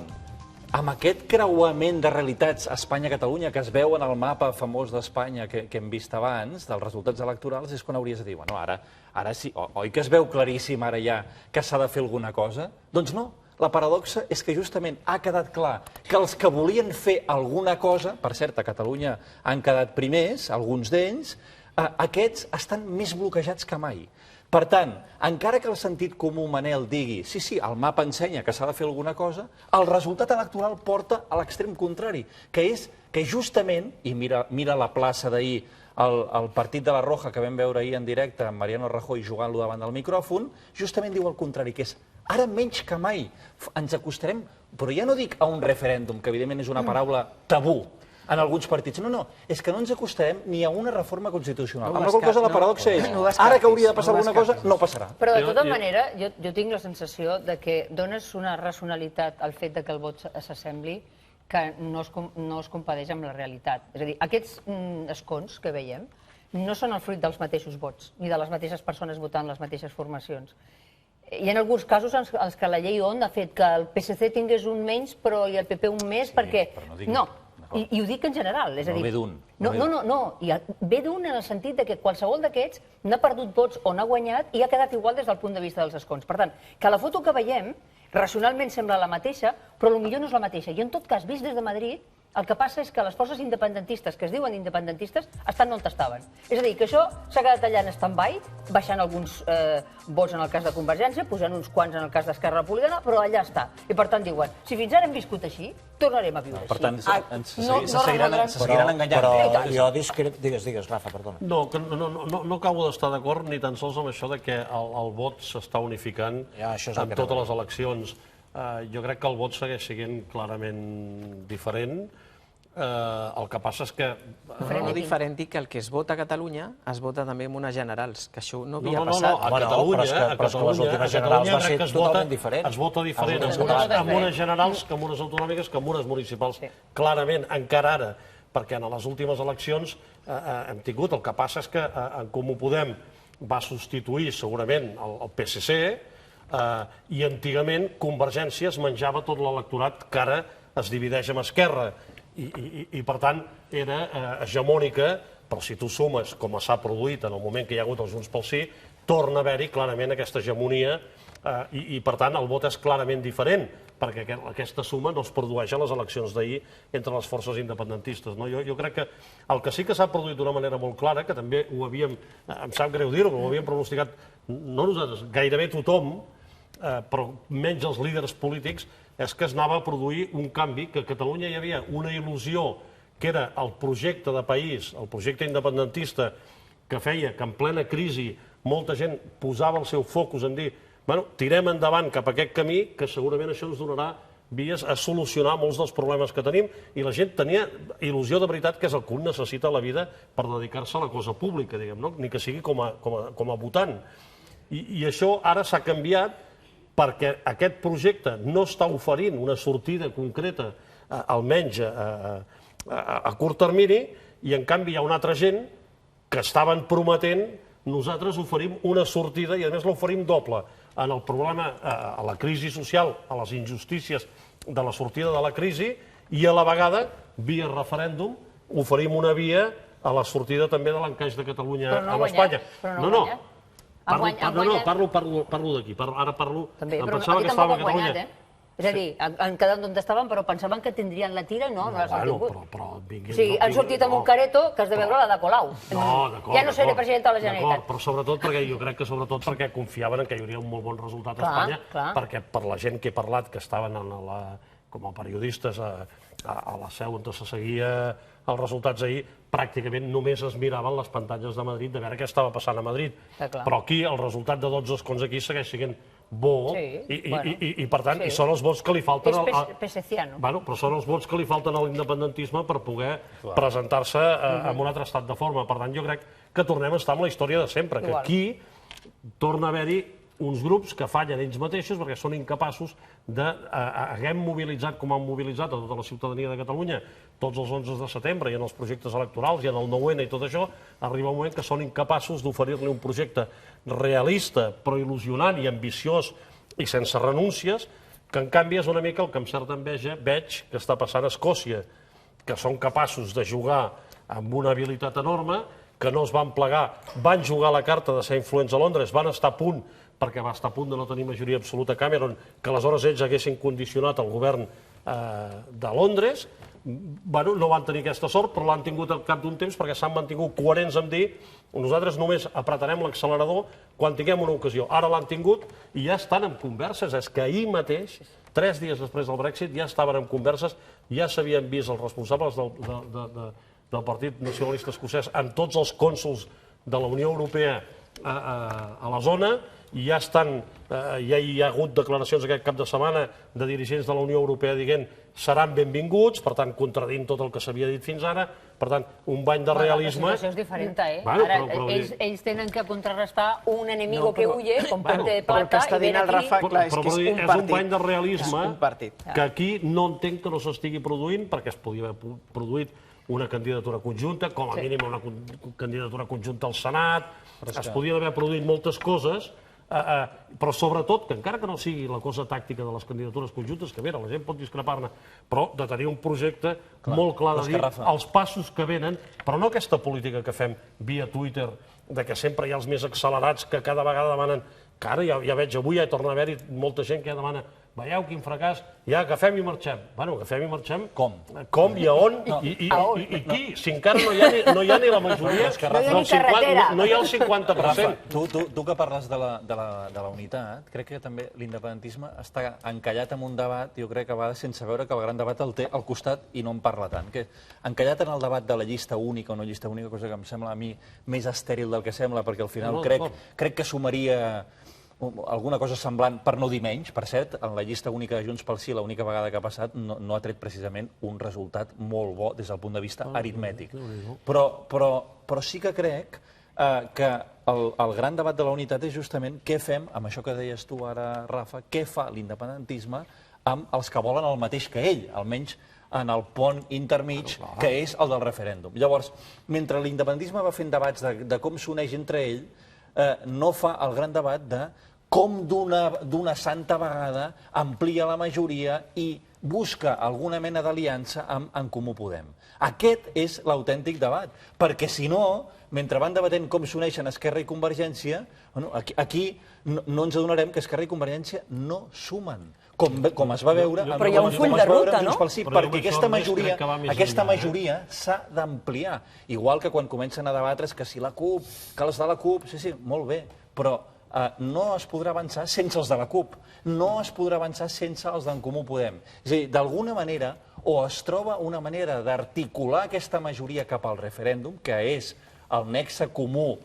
amb aquest creuament de realitats Espanya-Catalunya que es veu en el mapa famós d'Espanya que hem vist abans, dels resultats electorals, és quan hauries de dir, bueno, ara sí, oi que es veu claríssim ara ja que s'ha de fer alguna cosa? Doncs no, la paradoxa és que justament ha quedat clar que els que volien fer alguna cosa, per cert, a Catalunya han quedat primers, alguns d'ells, aquests estan més bloquejats que mai. Per tant, encara que el sentit comú, Manel, digui sí, el mapa ensenya que s'ha de fer alguna cosa, el resultat electoral porta a l'extrem contrari, que és que justament, i mira la plaça d'ahir, el partit de la Roja que vam veure ahir en directe amb Mariano Rajoy jugant-lo davant del micròfon, justament diu el contrari, que és ara menys que mai ens acostarem, però ja no dic a un referèndum, que evidentment és una paraula tabú en alguns partits. No, és que no ens acostarem ni a una reforma constitucional. Amb la qual cosa la paradoxa és, ara que hauria de passar alguna cosa, no passarà. Però de tota manera, jo tinc la sensació de que dones una racionalitat al fet que el vot s'assembli que no es compadeix amb la realitat. És a dir, aquests escons que veiem no són el fruit dels mateixos vots, ni de les mateixes persones votant les mateixes formacions. Hi ha alguns casos en els que la llei OND ha fet que el PSC tingués un menys però i el PP un més perquè... No, i ho dic en general. No ve d'un. No, ve d'un en el sentit que qualsevol d'aquests n'ha perdut vots o n'ha guanyat i ha quedat igual des del punt de vista dels escons. Per tant, que la foto que veiem racionalment sembla la mateixa, però potser no és la mateixa. I en tot cas, vist des de Madrid, el que passa és que les forces independentistes, que es diuen independentistes, estan on estaven. És a dir, que això s'ha quedat allà en stand-by, baixant alguns vots en el cas de Convergència, pujant uns quants en el cas d'Esquerra Republicana, però allà està. I per tant diuen, si fins ara hem viscut així, tornarem a viure així. Per tant, se seguiran enganyant. Però jo discrepo... Digues, Rafa, perdona. No acabo d'estar d'acord ni tan sols amb això que el vot s'està unificant en totes les eleccions. Jo crec que el vot segueix sent clarament diferent. El que passa és que... No diferent dir que el que es vota a Catalunya es vota també en unes generals, que això no havia passat. No, a Catalunya crec que es vota diferent en unes generals que en unes autonòmiques que en unes municipals. Clarament, encara ara, perquè en les últimes eleccions hem tingut, el que passa és que en Comú Podem va substituir segurament el PSC, i antigament Convergència es menjava tot l'electorat que ara es divideix amb Esquerra i per tant era hegemònica però si tu sumes com s'ha produït en el moment que hi ha hagut els Junts pel Sí, torna a haver-hi clarament aquesta hegemonia i, per tant, el vot és clarament diferent, perquè aquesta suma no es produeix a les eleccions d'ahir entre les forces independentistes. Jo crec que el que sí que s'ha produït d'una manera molt clara, que també ho havíem, em sap greu dir-ho, però ho havíem pronosticat, no nosaltres, gairebé tothom, però menys els líders polítics, és que es anava a produir un canvi, que a Catalunya hi havia una il·lusió que era el projecte de país, el projecte independentista, que feia que en plena crisi molta gent posava el seu focus en dir tirem endavant cap a aquest camí, que segurament això ens donarà vies a solucionar molts dels problemes que tenim, i la gent tenia il·lusió de veritat, que és el que un necessita a la vida per dedicar-se a la cosa pública, ni que sigui com a votant. I això ara s'ha canviat perquè aquest projecte no està oferint una sortida concreta, almenys a curt termini, i en canvi hi ha una altra gent que estaven prometent nosaltres oferim una sortida i a més l'oferim doble en el problema, a la crisi social, a les injustícies de la sortida de la crisi i a la vegada, via referèndum, oferim una via a la sortida també de l'encaix de Catalunya amb Espanya. No, parlo d'aquí, ara parlo... També, però aquí tampoc ha guanyat, És a dir, han quedat on estaven, però pensaven que tindrien la tira i no les han tingut. O sigui, han sortit amb un careto que has de veure la de Colau. Ja no seré presidenta de la Generalitat. Però sobretot perquè jo crec que sobretot perquè confiaven que hi hauria un molt bon resultat a Espanya, perquè per la gent que he parlat, que estaven com a periodistes a la seu on se seguia els resultats ahir, pràcticament només es miraven les pantalles de Madrid de veure què estava passant a Madrid. Però aquí el resultat de 12 escons aquí segueix sent bo i per tant són els vots que li falten però són els vots que li falten a l'independentisme per poder presentar-se en un altre estat de forma. Per tant, jo crec que tornem a estar amb la història de sempre, que aquí torna a haver-hi uns grups que fallen ells mateixos perquè són incapaços de... Haguem mobilitzat com han mobilitzat a tota la ciutadania de Catalunya tots els 11 de setembre i en els projectes electorals i en el 9N i tot això, arriba un moment que són incapaços d'oferir-li un projecte realista, però il·lusionant i ambiciós i sense renúncies, que en canvi és una mica el que amb certa enveja veig que està passant a Escòcia, que són capaços de jugar amb una habilitat enorme, que no es van plegar, van jugar la carta de ser influents a Londres, van estar a punt, perquè va estar a punt de no tenir majoria absoluta a Cameron, que aleshores ells haguessin condicionat el govern de Londres. No van tenir aquesta sort, però l'han tingut al cap d'un temps perquè s'han mantingut coherents en dir nosaltres només apretarem l'accelerador quan tinguem una ocasió. Ara l'han tingut i ja estan en converses. És que ahir mateix, 3 dies després del Brexit, ja estaven en converses, ja s'havien vist els responsables del Partit Nacionalista Escocès en tots els cònsols de la Unió Europea a la zona, i ja hi ha hagut declaracions aquest cap de setmana de dirigents de la Unió Europea dient seran benvinguts, per tant, contradint tot el que s'havia dit fins ara, per tant, un bany de realisme... La situació és diferent, Ara, ells tenen que contrarrestar un enemigo que huye con puente de plata i ven aquí... Però és un bany de realisme que aquí no entenc que no s'estigui produint, perquè es podia haver produït una candidatura conjunta, com a mínim una candidatura conjunta al Senat, es podien haver produït moltes coses, però sobretot, que encara que no sigui la cosa tàctica de les candidatures conjuntes, que la gent pot discrepar-ne, però de tenir un projecte molt clar de dir els passos que venen, però no aquesta política que fem via Twitter, de que sempre hi ha els més accelerats que cada vegada demanen, que ara ja veig avui, ja torna a haver-hi molta gent que ja demana veieu quin fracàs, ja agafem i marxem. Bueno, agafem i marxem... Com? Com i a on? I qui? Si encara no hi ha ni la majoria, no hi ha el 50%. Tu que parles de la unitat, crec que també l'independentisme està encallat en un debat, jo crec que a vegades sense veure que el gran debat el té al costat i no en parla tant. Encallat en el debat de la llista única o no llista única, cosa que em sembla a mi més estèril del que sembla, perquè al final crec que sumaria alguna cosa semblant, per no dir menys, per cert, en la llista única de Junts pel Sí, l'única vegada que ha passat, no ha tret precisament un resultat molt bo des del punt de vista aritmètic. Però sí que crec que el gran debat de la unitat és justament què fem, amb això que deies tu ara, Rafa, què fa l'independentisme amb els que volen el mateix que ell, almenys en el pont intermig, que és el del referèndum. Llavors, mentre l'independentisme va fent debats de com s'uneix entre ell, no fa el gran debat de com d'una santa vegada amplia la majoria i busca alguna mena d'aliança amb En Comú Podem. Aquest és l'autèntic debat, perquè si no, mentre van debatent com s'uneixen Esquerra i Convergència, aquí no ens adonarem que Esquerra i Convergència no sumen, com es va veure amb Junts pel Sí, perquè aquesta majoria s'ha d'ampliar. Igual que quan comencen a debatre's que si la CUP, que els de la CUP, sí, molt bé, però no es podrà avançar sense els de la CUP, no es podrà avançar sense els d'En Comú Podem. És a dir, d'alguna manera, o es troba una manera d'articular aquesta majoria cap al referèndum, que és el nexe comú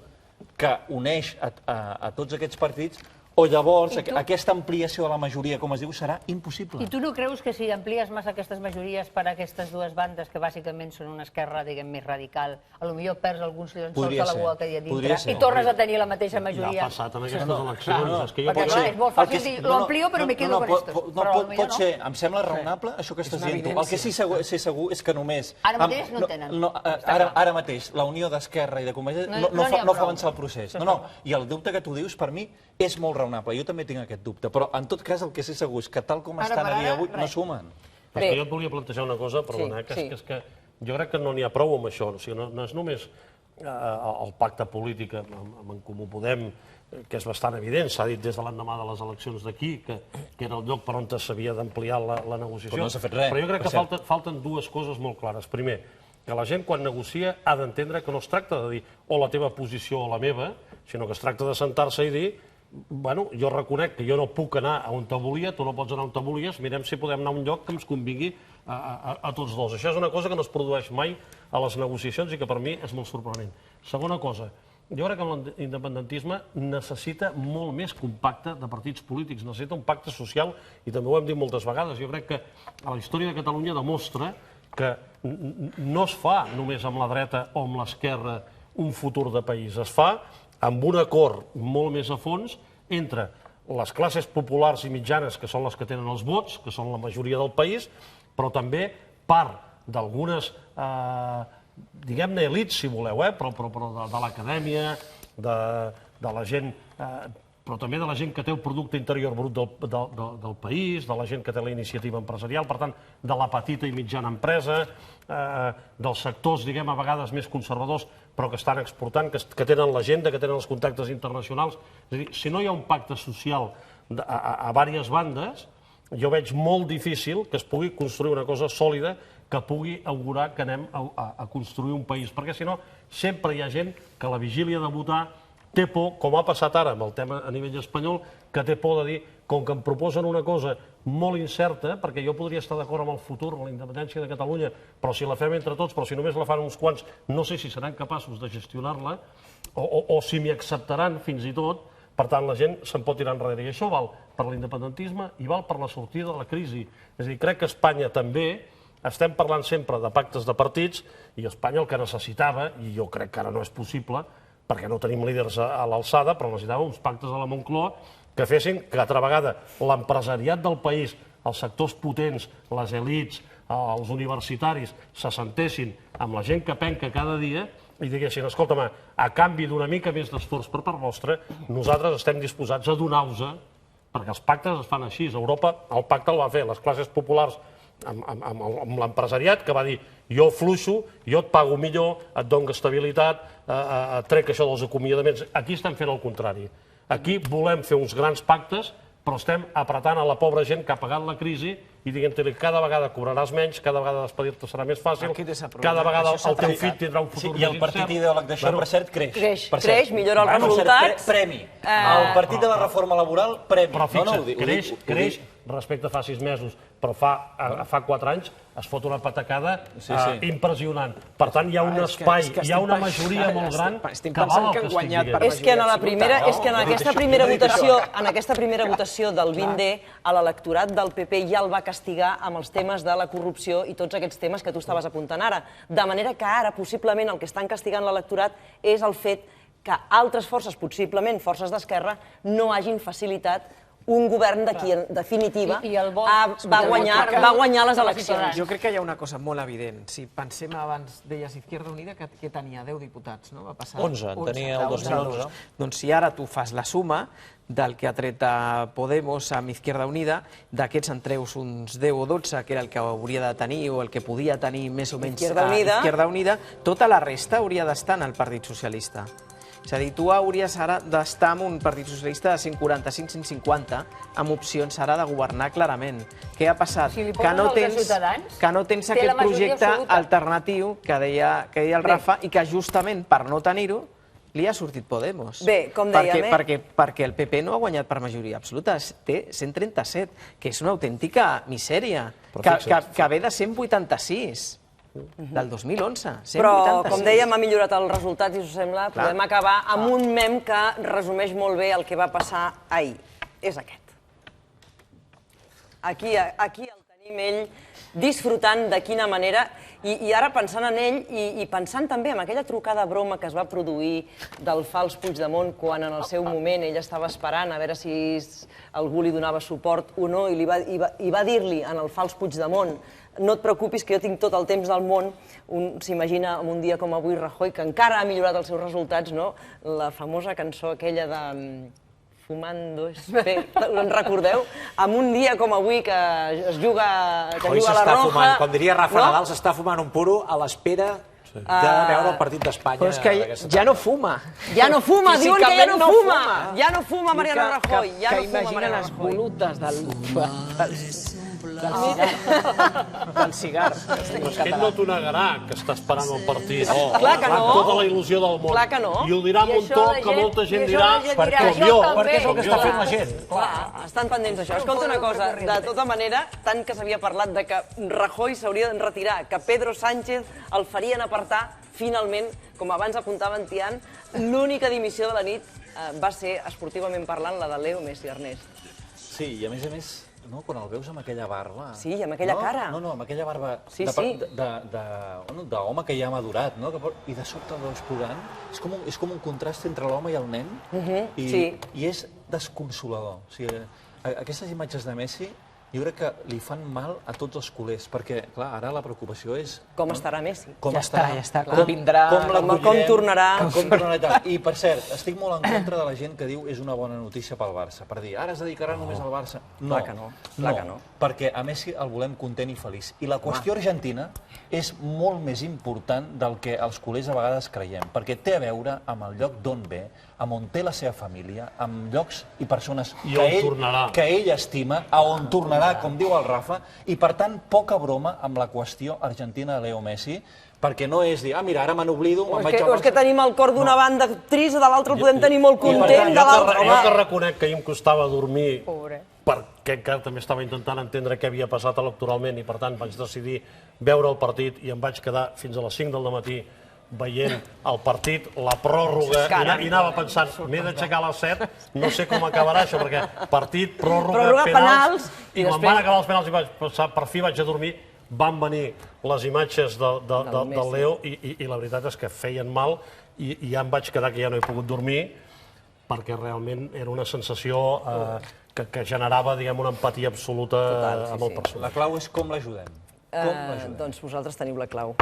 que uneix a tots aquests partits, o llavors aquesta ampliació de la majoria, com es diu, serà impossible. I tu no creus que si amplies massa aquestes majories per a aquestes dues bandes, que bàsicament són una esquerra, diguem, més radical, potser perds alguns llençols de la boa que hi ha dintre i tornes a tenir la mateixa majoria? Ja ha passat en aquestes eleccions. Perquè clar, és molt fàcil dir, lo amplio, però me quedo con esto. Pot ser, em sembla raonable això que estàs dient tu. El que sí sé segur és que només... Ara mateix no en tenen. Ara mateix, la unió d'Esquerra i de Convergència no fa avançar el procés. No, i el dubte que tu dius, per mi, és molt raonable. Jo també tinc aquest dubte, però en tot cas el que sé segur és que tal com estan a dia d'avui no sumen. Jo et volia plantejar una cosa, perdona, que és que jo crec que no n'hi ha prou amb això. No és només el pacte polític amb En Comú Podem, que és bastant evident, s'ha dit des de l'endemà de les eleccions d'aquí, que era el lloc per on s'havia d'ampliar la negociació. Però no s'ha fet res. Però jo crec que falten dues coses molt clares. Primer, que la gent quan negocia ha d'entendre que no es tracta de dir o la teva posició o la meva, sinó que es tracta de sentar-se i dir bueno, jo reconec que jo no puc anar a on te volia, tu no pots anar on te volies, mirem si podem anar a un lloc que ens convingui a tots dos. Això és una cosa que no es produeix mai a les negociacions i que per mi és molt sorprenent. Segona cosa, jo crec que l'independentisme necessita molt més que un pacte de partits polítics, necessita un pacte social i també ho hem dit moltes vegades. Jo crec que a la història de Catalunya demostra que no es fa només amb la dreta o amb l'esquerra un futur de país, es fa amb un acord molt més a fons entre les classes populars i mitjanes, que són les que tenen els vots, que són la majoria del país, però també part d'algunes, diguem-ne, elits, si voleu, però de l'acadèmia, de la gent, però també de la gent que té el producte interior brut del país, de la gent que té la iniciativa empresarial, per tant, de la petita i mitjana empresa, dels sectors, diguem, a vegades més conservadors, però que estan exportant, que tenen l'agenda, que tenen els contactes internacionals. És a dir, si no hi ha un pacte social a diverses bandes, jo veig molt difícil que es pugui construir una cosa sòlida que pugui augurar que anem a construir un país, perquè si no sempre hi ha gent que a la vigília de votar té por, com ha passat ara amb el tema a nivell espanyol, que té por de dir, com que em proposen una cosa molt incerta, perquè jo podria estar d'acord amb el futur, amb la independència de Catalunya, però si la fem entre tots, però si només la fan uns quants, no sé si seran capaços de gestionar-la, o si m'hi acceptaran fins i tot, per tant la gent se'n pot tirar enrere. I això val per l'independentisme i val per la sortida de la crisi. És a dir, crec que Espanya també, estem parlant sempre de pactes de partits, i Espanya el que necessitava, i jo crec que ara no és possible, perquè no tenim líders a l'alçada, però necessitava uns pactes a la Moncloa que fessin que altra vegada l'empresariat del país, els sectors potents, les elits, els universitaris, s'assentessin amb la gent que penca cada dia i diguessin, escolta'm, a canvi d'una mica més d'esforç per part vostra, nosaltres estem disposats a donar-vos, perquè els pactes es fan així. A Europa el pacte el va fer les classes populars amb l'empresariat, que va dir jo fluixo, jo et pago millor, et dono estabilitat, et trec això dels acomiadaments. Aquí estem fent el contrari. Aquí volem fer uns grans pactes, però estem apretant a la pobra gent que ha pagat la crisi i dient-li cada vegada cobraràs menys, cada vegada despedir-te serà més fàcil, cada vegada el teu fill tindrà un futur més incert. I el partit ideòleg d'això, per cert, creix. Creix, millora els resultats. Premi. El partit de la reforma laboral, premi. Però fixa't, creix respecte a fa 6 mesos, però fa 4 anys es fot una patacada impressionant. Per tant, hi ha un espai, hi ha una majoria molt gran que val el que estic dient. És que en aquesta primera votació del 20D, a l'electorat del PP ja el va castigar amb els temes de la corrupció i tots aquests temes que tu estaves apuntant ara. De manera que ara, possiblement, el que estan castigant l'electorat és el fet que altres forces, possiblement forces d'esquerra, no hagin facilitat un govern de qui, en definitiva, va guanyar les eleccions. Jo crec que hi ha una cosa molt evident. Si pensem abans, deies Izquierda Unida, que tenia 10 diputats, no? 11, en tenia el 2011. Doncs si ara tu fas la suma del que ha tret Podemos amb Izquierda Unida, d'aquests en treus uns 10 o 12, que era el que hauria de tenir o el que podia tenir més o menys Izquierda Unida, tota la resta hauria d'estar en el Partit Socialista. És a dir, tu hauries ara d'estar en un Partit Socialista de 145-150, amb opcions ara de governar clarament. Què ha passat? Que no tens aquest projecte alternatiu que deia el Rafa i que justament per no tenir-ho li ha sortit Podemos. Bé, com dèiem, perquè el PP no ha guanyat per majoria absoluta, té 137, que és una autèntica misèria, que ve de 186. Del 2011, 186. Però, com dèiem, ha millorat el resultat, i si us sembla, podem acabar amb un mem que resumeix molt bé el que va passar ahir. És aquest. Aquí el tenim ell disfrutant de quina manera, i ara pensant en ell i pensant també en aquella trucada broma que es va produir del fals Puigdemont quan en el seu moment ell estava esperant a veure si algú li donava suport o no, i va dir-li en el fals Puigdemont: no et preocupis, que jo tinc tot el temps del món. S'imagina en un dia com avui Rajoy, que encara ha millorat els seus resultats, no? La famosa cançó aquella de Fumando es fe, en recordeu? En un dia com avui que es juga a la Roja... Com diria Rafa Nadal, s'està fumant un puro a l'espera de veure el partit d'Espanya. Però és que ja no fuma. Ja no fuma, diuen que ja no fuma. Ja no fuma Mariano Rajoy. Que imaginen les volutes del cigar. És que ell no t'ho negarà, que està esperant el partit. Clar que no. Amb tota la il·lusió del món. Clar que no. I ho dirà amb un to que molta gent dirà, com jo, perquè és el que està fent la gent. Clar, estan pendents d'això. Escolta una cosa, de tota manera, tant que s'havia parlat de que Rajoy s'hauria de retirar, que Pedro Sánchez el farien apartar, finalment, com abans apuntava en Tian, l'única dimissió de la nit va ser, esportivament parlant, la de Leo Messi, Ernest. Sí, i a més, quan el veus amb aquella barba... Sí, amb aquella cara. No, amb aquella barba d'home que ja ha madurat, no? I de sobte el veus plorant. És com un contrast entre l'home i el nen, i és desconsolador. Aquestes imatges de Messi jo crec que li fan mal a tots els culers, perquè, clar, ara la preocupació és... Com estarà Messi? Ja està, com vindrà... Com tornarà... I, per cert, estic molt en contra de la gent que diu és una bona notícia pel Barça, per dir, ara es dedicarà només al Barça. Clar que no. Perquè a Messi el volem content i feliç. I la qüestió argentina és molt més important del que els culers a vegades creiem, perquè té a veure amb el lloc d'on ve, amb on té la seva família, amb llocs i persones que ell estima, a on tornarà, com diu el Rafa, i per tant poca broma amb la qüestió argentina de Leo Messi, perquè no és dir, mira, ara me n'oblido, me'n vaig al Barça... És que tenim el cor d'una banda trist, de l'altra el podem tenir molt content, de l'altra... Jo que reconec que ahir em costava dormir, perquè encara també estava intentant entendre què havia passat electoralment, i per tant vaig decidir veure el partit i em vaig quedar fins a les 5 del matí veient el partit, la pròrroga, i anava pensant, m'he d'aixecar a les 7, no sé com acabarà això, perquè partit, pròrroga, penals, i quan van acabar els penals i vaig passar, per fi vaig a dormir, van venir les imatges del Leo i la veritat és que feien mal i ja em vaig quedar que ja no he pogut dormir perquè realment era una sensació que generava, diguem, una empatia absoluta amb el personatge. La clau és com l'ajudem. Doncs vosaltres teniu la clau.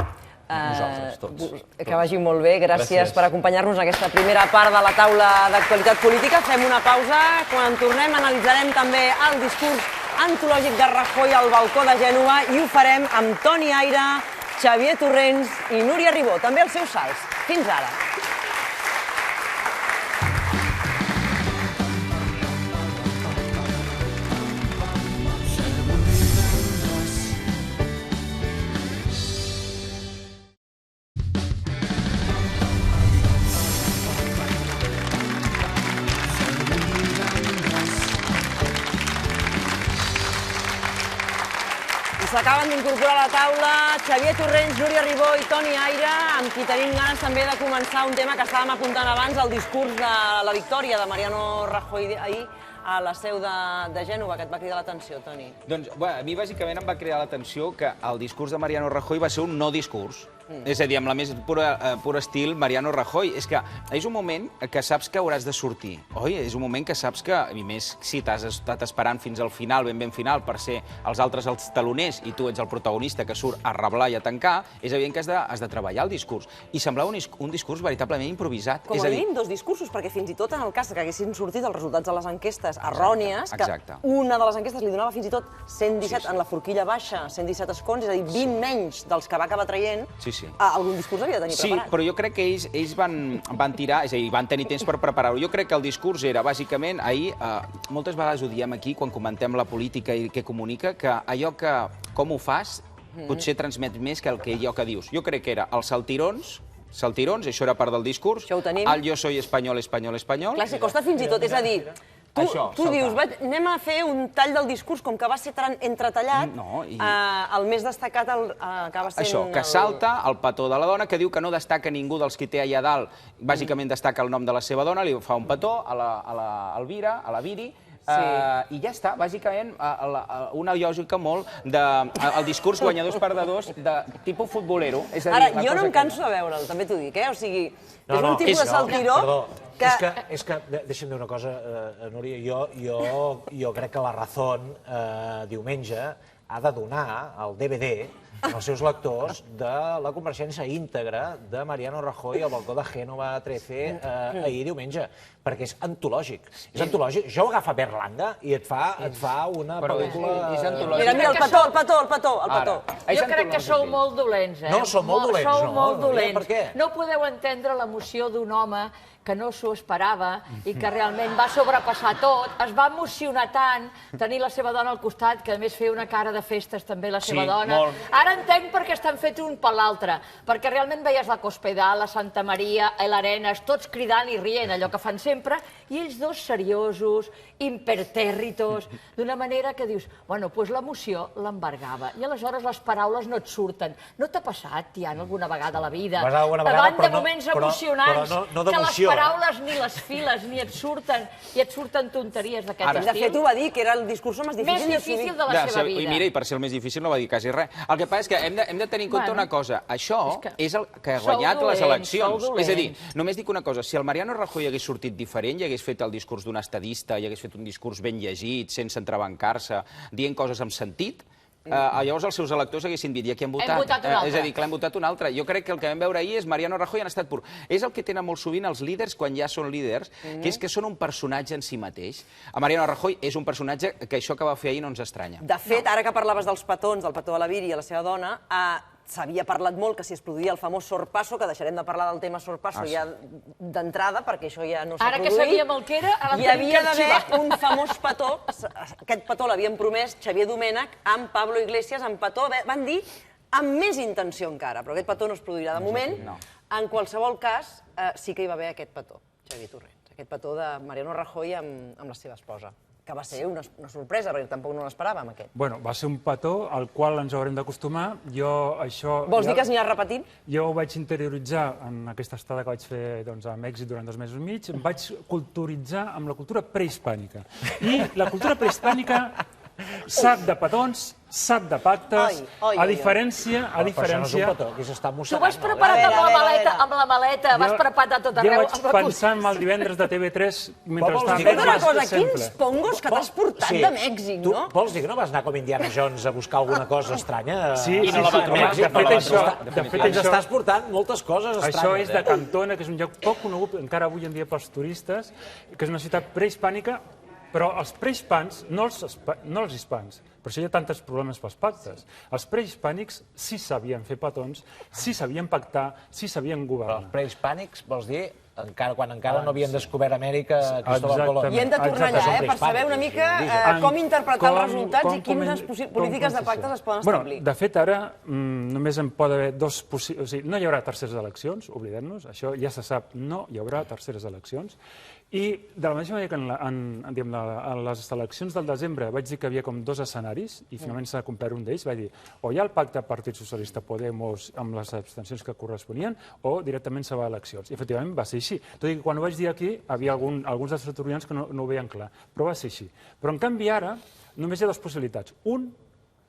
Nosaltres, tots. Que vagi molt bé. Gràcies per acompanyar-nos en aquesta primera part de la taula d'actualitat política. Fem una pausa. Quan tornem analitzarem també el discurs antològic de Rajoy al balcó de Gènova i ho farem amb Toni Aira, Xavier Torrents i Núria Ribó. També els seus salts. Fins ara. S'acaben d'incorporar a la taula Xavier Torrents, Núria Ribó i Toni Aira, amb qui tenim ganes també de començar un tema que estàvem apuntant abans, el discurs de la victòria de Mariano Rajoy ahir a la seu de Gènova, que et va cridar l'atenció, Toni. Doncs, a mi bàsicament em va cridar l'atenció que el discurs de Mariano Rajoy va ser un no discurs. És a dir, amb la més pur estil Mariano Rajoy. És que és un moment que saps que hauràs de sortir, oi? És un moment que saps que, i més si t'has estat esperant fins al final, ben final, per ser els altres els taloners i tu ets el protagonista que surt a reblar i a tancar, és evident que has de treballar el discurs. I semblava un discurs veritablement improvisat. Com a mínim dos discursos, perquè fins i tot en el cas que haguessin sortit els resultats de les enquestes errònies, que una de les enquestes li donava fins i tot 117 en la forquilla baixa, 117 escons, és a dir, 20 menys dels que va acabar traient, algun discurs havia de tenir preparat. Sí, però jo crec que ells van tirar, és a dir, van tenir temps per preparar-ho. Jo crec que el discurs era, bàsicament, ahir, moltes vegades ho diem aquí, quan comentem la política i què comunica, que allò que, com ho fas, potser transmet més que allò que dius. Jo crec que era els saltirons, això era part del discurs, el yo soy español, español, español... Clar, si costa fins i tot, és a dir, tu dius, anem a fer un tall del discurs, com que va ser entretallat, el més destacat acaba sent... Això, que salta el petó de la dona, que diu que no destaca ningú dels qui té allà dalt, bàsicament destaca el nom de la seva dona, li fa un petó a l'Elvira, a la Viri, i ja està, bàsicament, una lògica molt del discurs guanyadors-perdedors de tipus futbolero. Ara, jo no em canso de veure'l, també t'ho dic, o sigui, és un tipus de saltiró que... És que, deixa'm dir una cosa, Núria, jo crec que la Razón diumenge ha de donar el DVD als seus lectors de la compareixença íntegra de Mariano Rajoy al balcó de Génova 13 ahir diumenge, perquè és antològic. És antològic. Això ho agafa Berlanga i et fa una pel·lícula... Mira, el petó. Jo crec que sou molt dolents, No, som molt dolents, no. Sou molt dolents. Per què? No podeu entendre l'emoció d'un home que no s'ho esperava i que realment va sobrepassar tot. Es va emocionar tant tenir la seva dona al costat, que a més feia una cara de festes també la seva dona. Ara entenc per què estan fets un per l'altre, perquè realment veies la Cospedal, la Santa Maria, l'Arenas, tots cridant i rient, allò que fan sempre, i ells dos seriosos, impertèrritos, d'una manera que dius, bueno, doncs l'emoció l'embargava, i aleshores les paraules no et surten. No t'ha passat, Tiana, alguna vegada a la vida, davant de moments emocionants, que les paraules ni les files ni et surten, i et surten tonteries d'aquest estil? De fet, ho va dir, que era el discurs més difícil de la seva vida. I mira, i per ser el més difícil no va dir quasi res. El que passa és que hem de tenir en compte una cosa. Això és el que ha guanyat les eleccions. És a dir, només dic una cosa, si el Mariano Rajoy hagués sortit diferent i hagués fet el discurs d'un estadista i hagués fet un discurs ben llegit, sense entrebancar-se, dient coses amb sentit, llavors els seus electors haguessin dit, i aquí han votat? És a dir, que l'han votat un altre. Jo crec que el que vam veure ahir és Mariano Rajoy en estat pur. És el que tenen molt sovint els líders quan ja són líders, que és que són un personatge en si mateix. A Mariano Rajoy és un personatge que això que va fer ahir no ens estranya. De fet, ara que parlaves dels petons, del petó a la Viri i a la seva dona, s'havia parlat molt que si es produïa el famós sorpasso, que deixarem de parlar del tema sorpasso ja d'entrada, perquè això ja no s'ha produït. Ara que sabíem el que era, hi havia d'haver un famós petó, aquest petó l'havien promès Xavier Domènech amb Pablo Iglesias, amb petó, van dir amb més intenció encara, però aquest petó no es produirà de moment. En qualsevol cas, sí que hi va haver aquest petó, Xavier Torrents, aquest petó de Mariano Rajoy amb la seva esposa, que va ser una sorpresa, perquè tampoc no l'esperàvem, aquest. Bueno, va ser un petó al qual ens haurem d'acostumar. Vols dir que es anirà repetint? Jo ho vaig interioritzar en aquesta estada que vaig fer a Mèxic durant 2 mesos i mig. Em vaig culturitzar amb la cultura prehispànica. I la cultura prehispànica sap de petons, sap de pactes, a diferència... Però això no és un petó, aquí s'està mossegant. Tu vas preparat amb la maleta, vas preparat a tot arreu. Jo vaig pensar en el divendres de TV3 mentre estava... Escolta una cosa, quins pongos que t'has portat de Mèxic, no? Tu vols dir que no vas anar com Indiana Jones a buscar alguna cosa estranya? Sí, de fet ens estàs portant moltes coses estranyes. Això és de Cantona, que és un lloc poc conegut encara avui en dia pels turistes, que és una ciutat prehispànica, però els prehispans, no els hispans, per això hi ha tants problemes pels pactes. Els prehispànics sí sabien fer petons, sí sabien pactar, sí sabien governar. Però els prehispànics, vols dir, quan encara no havien descobert Amèrica, Cristóbal Colón. I hem de tornar allà, per saber una mica com interpretar els resultats i quines polítiques de pactes es poden establir. De fet, ara només en pot haver dos possibles... O sigui, no hi haurà terceres eleccions, oblidem-nos, això ja se sap, no hi haurà terceres eleccions. I de la mateixa manera que en les eleccions del desembre vaig dir que havia com 2 escenaris i finalment s'ha complert un d'ells, vaig dir o hi ha el pacte Partit Socialista Podemos amb les abstencions que corresponien o directament se va a eleccions. I efectivament va ser així. Tot i que quan ho vaig dir aquí havia alguns dels tertulians que no ho veien clar, però va ser així. Però en canvi ara només hi ha 2 possibilitats. Un,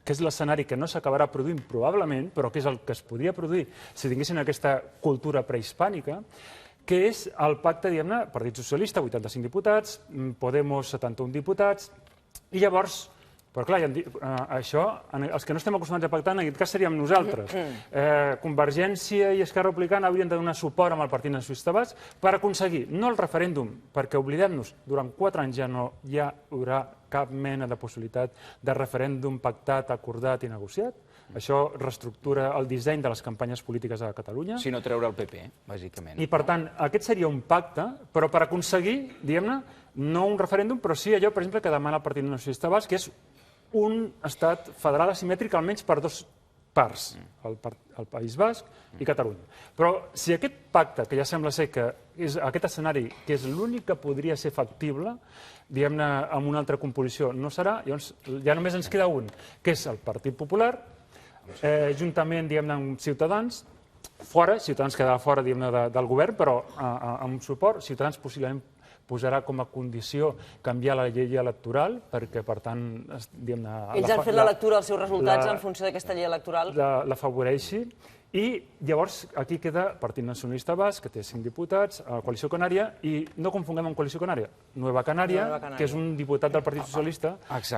que és l'escenari que no s'acabarà produint probablement, però que és el que es podria produir si tinguessin aquesta cultura prehispànica, que és el pacte, diguem-ne, Partit Socialista, 85 diputats, Podemos, 71 diputats, i llavors, però clar, això, els que no estem acostumats a pactar, en aquest cas seríem nosaltres. Convergència i Esquerra Republicana haurien de donar suport amb el Partit Nacionalista Basc per aconseguir, no el referèndum, perquè oblidem-nos, durant 4 anys ja no hi haurà cap mena de possibilitat de referèndum pactat, acordat i negociat. Això reestructura el disseny de les campanyes polítiques a Catalunya. Si no treure el PP, bàsicament. I, per tant, aquest seria un pacte, però per aconseguir, diguem-ne, no un referèndum, però sí allò, per exemple, que demana el Partit Nacionalista Basc, que és un estat federal asimètric almenys per 2 parts, el País Basc i Catalunya. Però si aquest pacte, que ja sembla ser que és aquest escenari, que és l'únic que podria ser factible, diguem-ne, amb una altra composició, no serà, llavors ja només ens queda un, que és el Partit Popular, juntament, diguem-ne, amb Ciutadans, fora, Ciutadans quedarà fora, diguem-ne, del govern, però amb suport, Ciutadans possiblement posarà com a condició canviar la llei electoral, perquè, per tant, diguem-ne... Ells han fet la lectura dels seus resultats en funció d'aquesta llei electoral? L'afavoreixi. I llavors aquí queda el Partit Nacionalista Basc, que té 5 diputats, Coalició Canària, i no confonguem amb Coalició Canària, Nueva Canària, que és un diputat del Partit Socialista,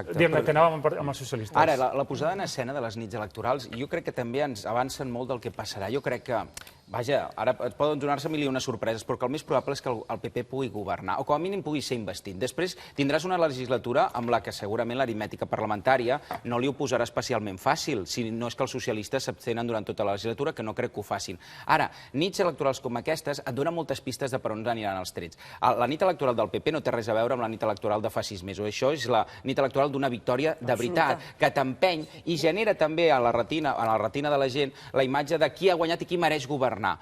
diguem-ne, que anava amb els socialistes. Ara, la posada en escena de les nits electorals, jo crec que també ens avancen molt del que passarà. Jo crec que, vaja, ara poden donar-se mil i unes sorpreses, però que el més probable és que el PP pugui governar, o com a mínim pugui ser investit. Després tindràs una legislatura amb la que segurament l'aritmètica parlamentària no li ho posarà especialment fàcil, si no és que els socialistes s'abstenen durant tota la legislatura, que no crec que ho facin. Ara, nits electorals com aquestes et donen moltes pistes de per on aniran els trets. La nit electoral del PP no té res a veure amb la nit electoral de fa 6 mesos. Això és la nit electoral d'una victòria de veritat, que t'empeny i genera també a la retina de la gent la imatge de qui ha guanyat i qui mereix governar.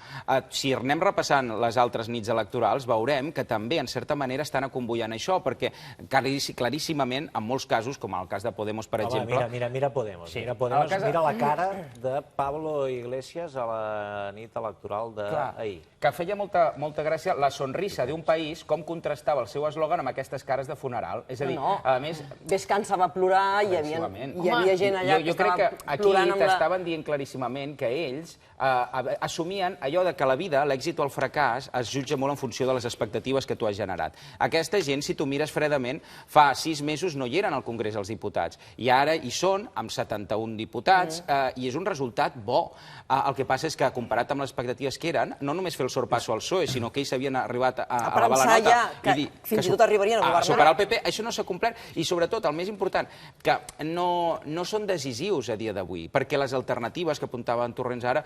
Si anem repassant les altres nits electorals, veurem que també, en certa manera, estan acomboiant això, perquè claríssimament, en molts casos, com en el cas de Podemos, per exemple... Mira Podemos. Mira la cara de Pablo Iglesias a la nit electoral d'ahir. Que feia molta gràcia la sonrisa d'un país, com contrastava el seu eslògan amb aquestes cares de funeral. És a dir, a més... Vescanza va plorar, hi havia gent allà que estava plorant amb la... Jo crec que aquí t'estaven dient claríssimament que ells assumien allò que la vida, l'èxit o el fracàs, es jutja molt en funció de les expectatives que tu has generat. Aquesta gent, si tu mires fredament, fa 6 mesos no hi eren al Congrés els diputats. I ara hi són, amb 71 diputats, i és un resultat bo. El que passa és que, comparat amb les expectatives que eren, no només fer el sorpasso al PSOE, sinó que ells havien arribat a elevar la nota. Que fins i tot arribarien a governar. A superar el PP, això no s'ha complert. I sobretot, el més important, que no són decisius a dia d'avui, perquè les alternatives que apuntava en Torrents ara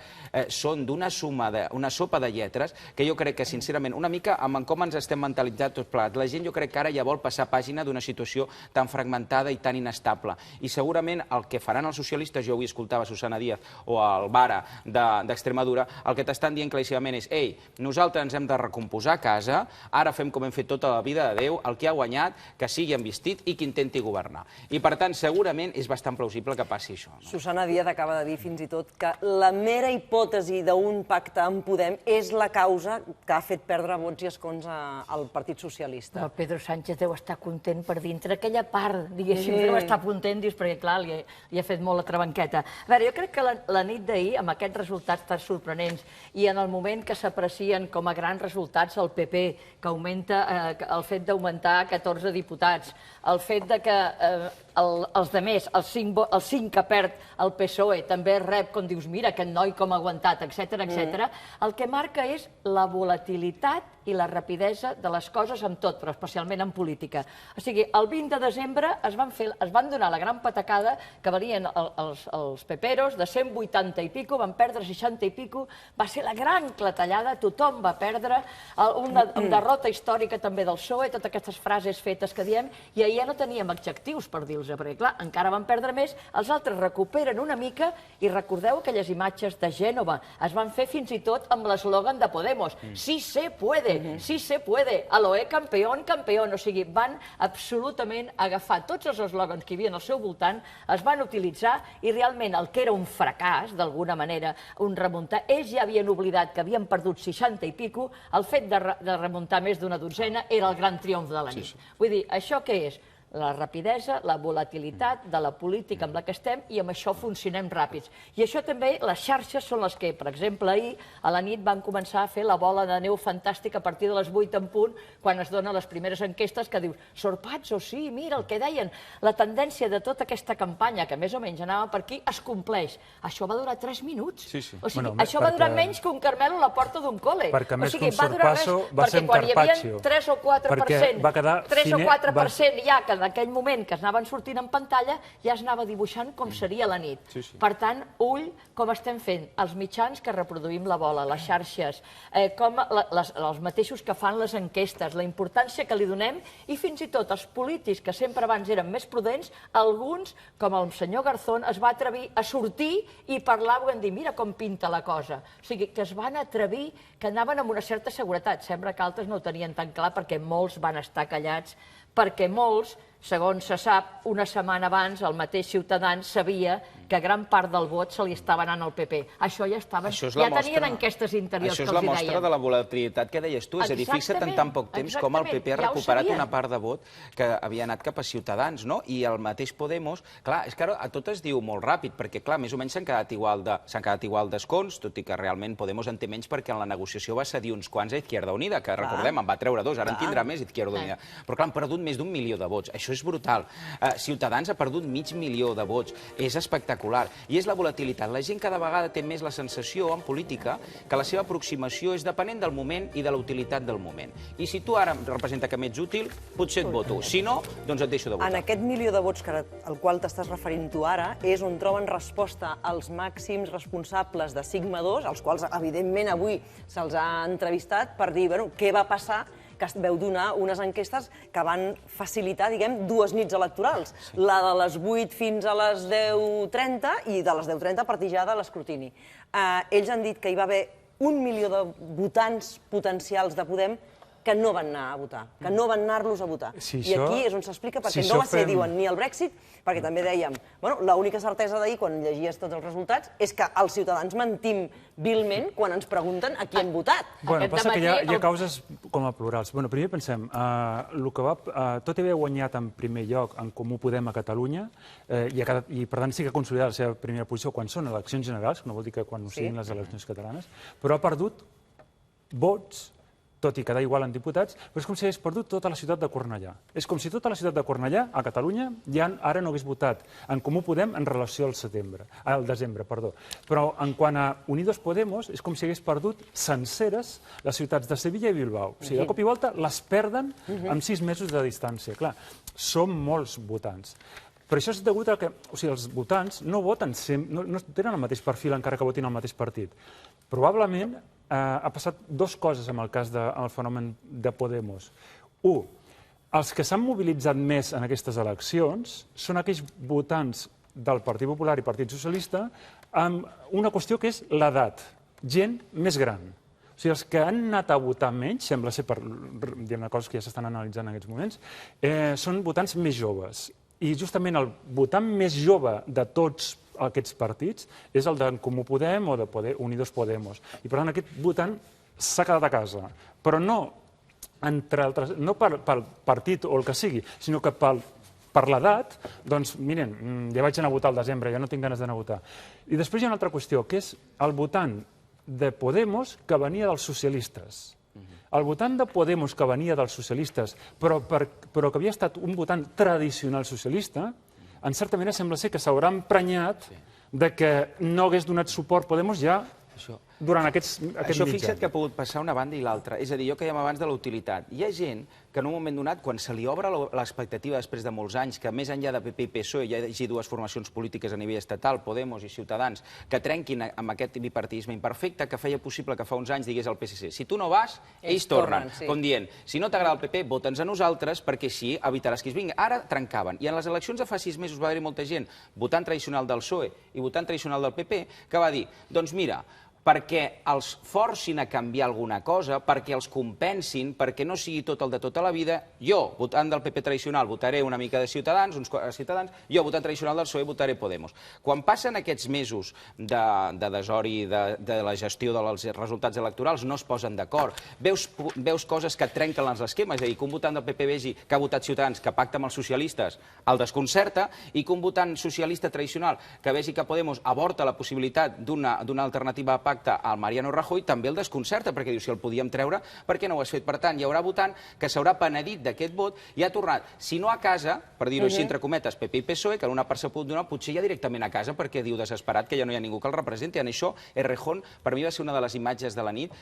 són d'una sopa de lletres que jo crec que, sincerament, una mica amb com ens estem mentalitzats tots plegats. La gent jo crec que ara ja vol passar pàgina d'una situació tan fragmentada i tan inestable. I segurament el que faran els socialistes, jo avui escoltava Susana Díaz o el Vara d'Extremadura, el que t'estan dient claríssimament és: ei, nosaltres ens hem de recomposar a casa, ara fem com hem fet tota la vida de Déu, el que ha guanyat, que sigui envestit i que intenti governar. I, per tant, segurament és bastant plausible que passi això. Susana Díaz acaba de dir fins i tot que la mera hipòtesi d'un pacte amb Podem és la causa que ha fet perdre vots i escons al Partit Socialista. El Pedro Sánchez deu estar content per dintre. Aquella part, diguéssim, deu estar content, dius, perquè, clar, li ha fet molt la trabanqueta. A veure, jo crec que la nit d'ahir, amb aquests resultats tan sorprenents, i en el moment que s'aprecien com a grans resultats el PP, que augmenta el fet d'augmentar 14 diputats, el fet que els altres, els 5 que perd el PSOE, també rep, com dius, mira, aquest noi com ha aguantat, etc. El que marca és la volatilitat i la rapidesa de les coses en tot, però especialment en política. O sigui, el 20 de desembre es van donar la gran patacada que valien els peperos de 180 i pico, van perdre 60 i pico, va ser la gran clatellada, tothom va perdre, una derrota històrica també del PSOE, totes aquestes frases fetes que diem, i ahir ja no teníem adjectius per dir-los, perquè clar, encara van perdre més, els altres recuperen una mica, i recordeu aquelles imatges de Gènova, es van fer fins i tot amb l'eslògan de Podemos, sí se puede, sí se puede, aloe campeón, campeón, o sigui, van absolutament agafar tots els eslògans que hi havia al seu voltant, es van utilitzar, i realment el que era un fracàs, d'alguna manera, un remuntar, ells ja havien oblidat que havien perdut 60 i pico, el fet de remuntar més d'una dotzena era el gran triomf de la nit. Vull dir, això què és? la rapidesa, la volatilitat de la política amb la que estem i amb això funcionem ràpids. I això també, les xarxes són les que, per exemple, ahir a la nit van començar a fer la bola de neu fantàstica a partir de les 8 en punt, quan es donen les primeres enquestes que dius, sorpazzo, sí, mira el que deien. La tendència de tota aquesta campanya, que més o menys anava per aquí, es compleix. Això va durar 3 minuts. O sigui, això va durar menys que un Carmelo a la porta d'un col·le. Perquè més que un sorpasso va ser un carpaccio. Perquè quan hi havia 3 o 4% ja, que en aquell moment que es anaven sortint en pantalla, ja es anava dibuixant com seria la nit. Per tant, ull com estem fent els mitjans que reproduïm la bola, les xarxes, com els mateixos que fan les enquestes, la importància que li donem i fins i tot els polítics que sempre abans eren més prudents, alguns, com el senyor Garzón, es va atrevir a sortir i parlar, vam dir, mira com pinta la cosa. O sigui, que es van atrevir, que anaven amb una certa seguretat. Sembla que altres no ho tenien tan clar perquè molts van estar callats, perquè molts, segons se sap, una setmana abans el mateix Ciutadans sabia que gran part del vot se li estava anant al PP. Això ja estaven... Ja tenien enquestes interiors que els hi deien. Això és la mostra de la volatilitat que deies tu. És a dir, fixa't en tan poc temps com el PP ha recuperat una part de vot que havia anat cap a Ciutadans, no? I el mateix Podemos... Clar, és que ara a tot es diu molt ràpid, perquè, clar, més o menys s'han quedat igual d'escons, tot i que realment Podemos en té menys perquè en la negociació va cedir uns quants a Izquierda Unida, que recordem, en va treure 2, ara en tindrà més Izquierda Unida. Però, clar, han perdut més d'1 milió de vots. Això és brutal. Ciutadans ha perdut 500.000 de vots. És espectacular. I és la volatilitat. La gent cada vegada té més la sensació, en política, que la seva aproximació és depenent del moment i de la utilitat del moment. I si tu ara em representa que m'ets útil, potser et voto. Si no, doncs et deixo de votar. En aquest milió de vots al qual t'estàs referint tu ara, és on troben resposta els màxims responsables de Sigma 2, els quals, evidentment, avui se'ls ha entrevistat per dir, bueno, què va passar, que es veu donar unes enquestes que van facilitar, diguem, 2 nits electorals. La de les 8 fins a les 10:30 i de les 10:30 a partir ja de l'escrutini. Ells han dit que hi va haver 1 milió de votants potencials de Podem que no van anar a votar, que no van anar-los a votar. I aquí és on s'explica perquè no va ser, diuen, ni el Brexit, perquè també dèiem, bueno, l'única certesa d'ahir, quan llegies tots els resultats, és que els ciutadans mentim vilment quan ens pregunten a qui han votat. Bueno, passa que hi ha causes com a plurals. Bueno, primer pensem, tot i haver guanyat en primer lloc en Comú Podem a Catalunya, i per tant sí que ha consolidat la seva primera posició quan són eleccions generals, no vol dir que quan ho siguin les eleccions catalanes, però ha perdut vots, tot i quedar igual en diputats, però és com si hagués perdut tota la ciutat de Cornellà. És com si tota la ciutat de Cornellà, a Catalunya, ja ara no hagués votat en Comú Podem en relació al desembre. Però en quant a Unidos Podemos, és com si hagués perdut senceres les ciutats de Sevilla i Bilbao. O sigui, de cop i volta les perden amb 6 mesos de distància. Clar, són molts votants. Però això és degut a que els votants no voten sempre, no tenen el mateix perfil encara que votin el mateix partit. Probablement ha passat 2 coses amb el cas del fenomen de Podemos. 1, els que s'han mobilitzat més en aquestes eleccions són aquells votants del Partit Popular i Partit Socialista amb una qüestió que és l'edat, gent més gran. O sigui, els que han anat a votar menys, sembla ser per coses que ja s'estan analitzant en aquests moments, són votants més joves. I justament el votant més jove de tots aquests partits és el d'en Comú Podem o de Unidos Podemos. I per tant aquest votant s'ha quedat a casa. Però no pel partit o el que sigui, sinó que per l'edat, doncs miren, ja vaig anar a votar al desembre, ja no tinc ganes d'anar a votar. I després hi ha una altra qüestió, que és el votant de Podemos que venia dels socialistes. El votant de Podemos que venia dels socialistes, però que havia estat un votant tradicional socialista, en certa manera sembla ser que s'haurà emprenyat de que no hagués donat suport Podemos ja durant aquest mitjà. Això fixa't que ha pogut passar una banda i l'altra. És a dir, jo que dèiem abans de la utilitat. Hi ha gent que en un moment donat, quan se li obre l'expectativa després de molts anys, que més enllà de PP i PSOE hi hagi 2 formacions polítiques a nivell estatal, Podemos i Ciutadans, que trenquin amb aquest bipartidisme imperfecte que feia possible que fa uns anys digués el PSC, si tu no vas, ells tornen. Com dient, si no t'agrada el PP, vota'ns a nosaltres perquè així evitaràs que es vingui. Ara trencaven. I en les eleccions de fa 6 mesos va haver-hi molta gent, votant tradicional del PSOE i votant tradicional del PP, que va dir, doncs mira, perquè els forcin a canviar alguna cosa, perquè els compensin, perquè no sigui tot el de tota la vida. Jo, votant del PP tradicional, votaré una mica de Ciutadans, jo, votant tradicional del PSOE, votaré Podemos. Quan passen aquests mesos de desori de la gestió dels resultats electorals, no es posen d'acord. Veus coses que et trenquen els esquemes, és a dir, que un votant del PP vegi que ha votat Ciutadans, que pacta amb els socialistes, el desconcerta, i que un votant socialista tradicional que vegi que Podemos aborta la possibilitat d'una alternativa a pacte al Mariano Rajoy, també el desconcerta, perquè diu, si el podíem treure, per què no ho has fet? Per tant, hi haurà votant que s'haurà penedit d'aquest vot i ha tornat, si no a casa, per dir-ho així, entre cometes, PP i PSOE, que en una part s'ha pogut donar, potser ja directament a casa, perquè diu desesperat que ja no hi ha ningú que el representi. En això, Errejón, per mi va ser una de les imatges de la nit.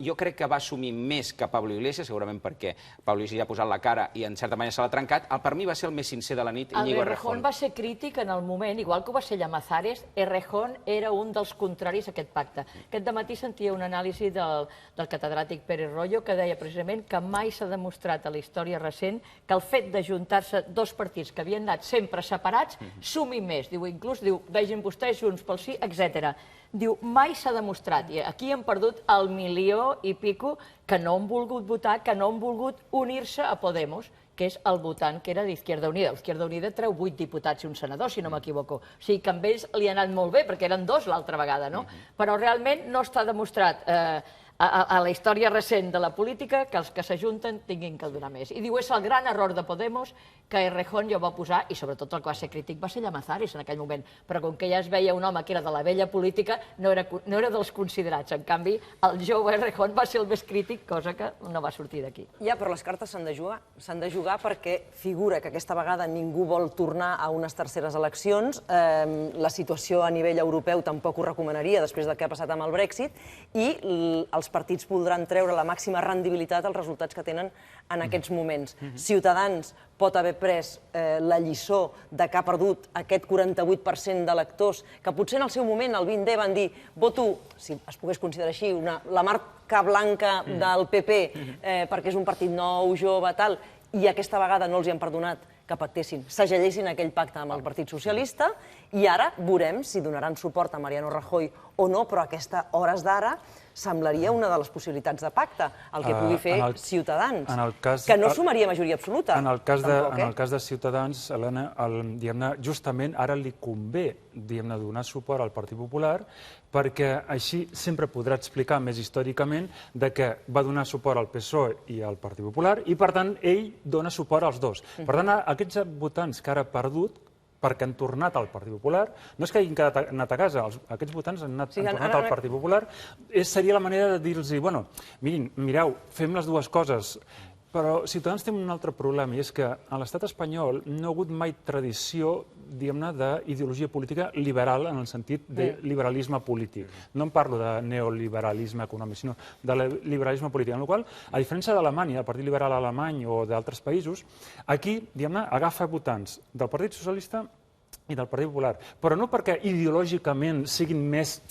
Jo crec que va assumir més que Pablo Iglesias, segurament perquè Pablo Iglesias ja ha posat la cara i en certa manera se l'ha trencat. Per mi va ser el més sincer de la nit, Íñigo Errejón. Errejón va ser crític en el moment, igual que ho va ser Llamazares. Errejón era un dels contraris a aquest pacte. Aquest dematí sentia una anàlisi del catedràtic Pérez Royo que deia precisament que mai s'ha demostrat a la història recent que el fet d'ajuntar-se dos partits que havien anat sempre separats sumi més. Diu, inclús, vegin vostès, Junts pel Sí, etc. Diu, mai s'ha demostrat, i aquí hem perdut el 1,5 milió que no han volgut votar, que no han volgut unir-se a Podemos, que és el votant que era d'Izquierda Unida. Izquierda Unida treu 8 diputats i un senador, si no m'equivoco. O sigui que amb ells li ha anat molt bé, perquè eren 2 l'altra vegada, no? Però realment no està demostrat a la història recent de la política que els que s'ajunten tinguin que donar més. I diu, és el gran error de Podemos que Errejón ja va posar, i sobretot el que va ser crític va ser Llamazares en aquell moment, però com que ja es veia un home que era de la vella política, no era dels considerats. En canvi, el jove Errejón va ser el més crític, cosa que no va sortir d'aquí. Ja, però les cartes s'han de jugar. S'han de jugar perquè figura que aquesta vegada ningú vol tornar a unes terceres eleccions. La situació a nivell europeu tampoc ho recomanaria després del que ha passat amb el Brexit, i els partits podran treure la màxima rendibilitat als resultats que tenen en aquests moments. Ciutadans pot haver pres la lliçó de que ha perdut aquest 48% d'electors que potser en el seu moment, el 20D, van dir voto, si es pogués considerar així, la marca blanca del PP perquè és un partit nou, jove, tal, i aquesta vegada no els hi han perdonat que pactessin, segellessin aquell pacte amb el Partit Socialista, i ara veurem si donaran suport a Mariano Rajoy o no, però a aquestes hores d'ara semblaria una de les possibilitats de pacte, el que pugui fer Ciutadans, que no sumaria majoria absoluta. En el cas de Ciutadans, Helena, justament ara li convé donar suport al Partit Popular, perquè així sempre podrà explicar més històricament que va donar suport al PSOE i al Partit Popular, i per tant ell dona suport als dos. Per tant, aquests votants que ara ha perdut, perquè han tornat al Partit Popular, no és que hagin anat a casa, aquests votants han tornat al Partit Popular, seria la manera de dir-los, bueno, mirin, mireu, fem les dues coses. Però Ciutadans té un altre problema, i és que a l'estat espanyol no ha hagut mai tradició, diguem-ne, d'ideologia política liberal en el sentit de liberalisme polític. No en parlo de neoliberalisme econòmic, sinó de liberalisme polític. En la qual cosa, a diferència d'Alemanya, el Partit Liberal alemany o d'altres països, aquí, diguem-ne, agafa votants del Partit Socialista i del Partit Popular. Però no perquè ideològicament siguin més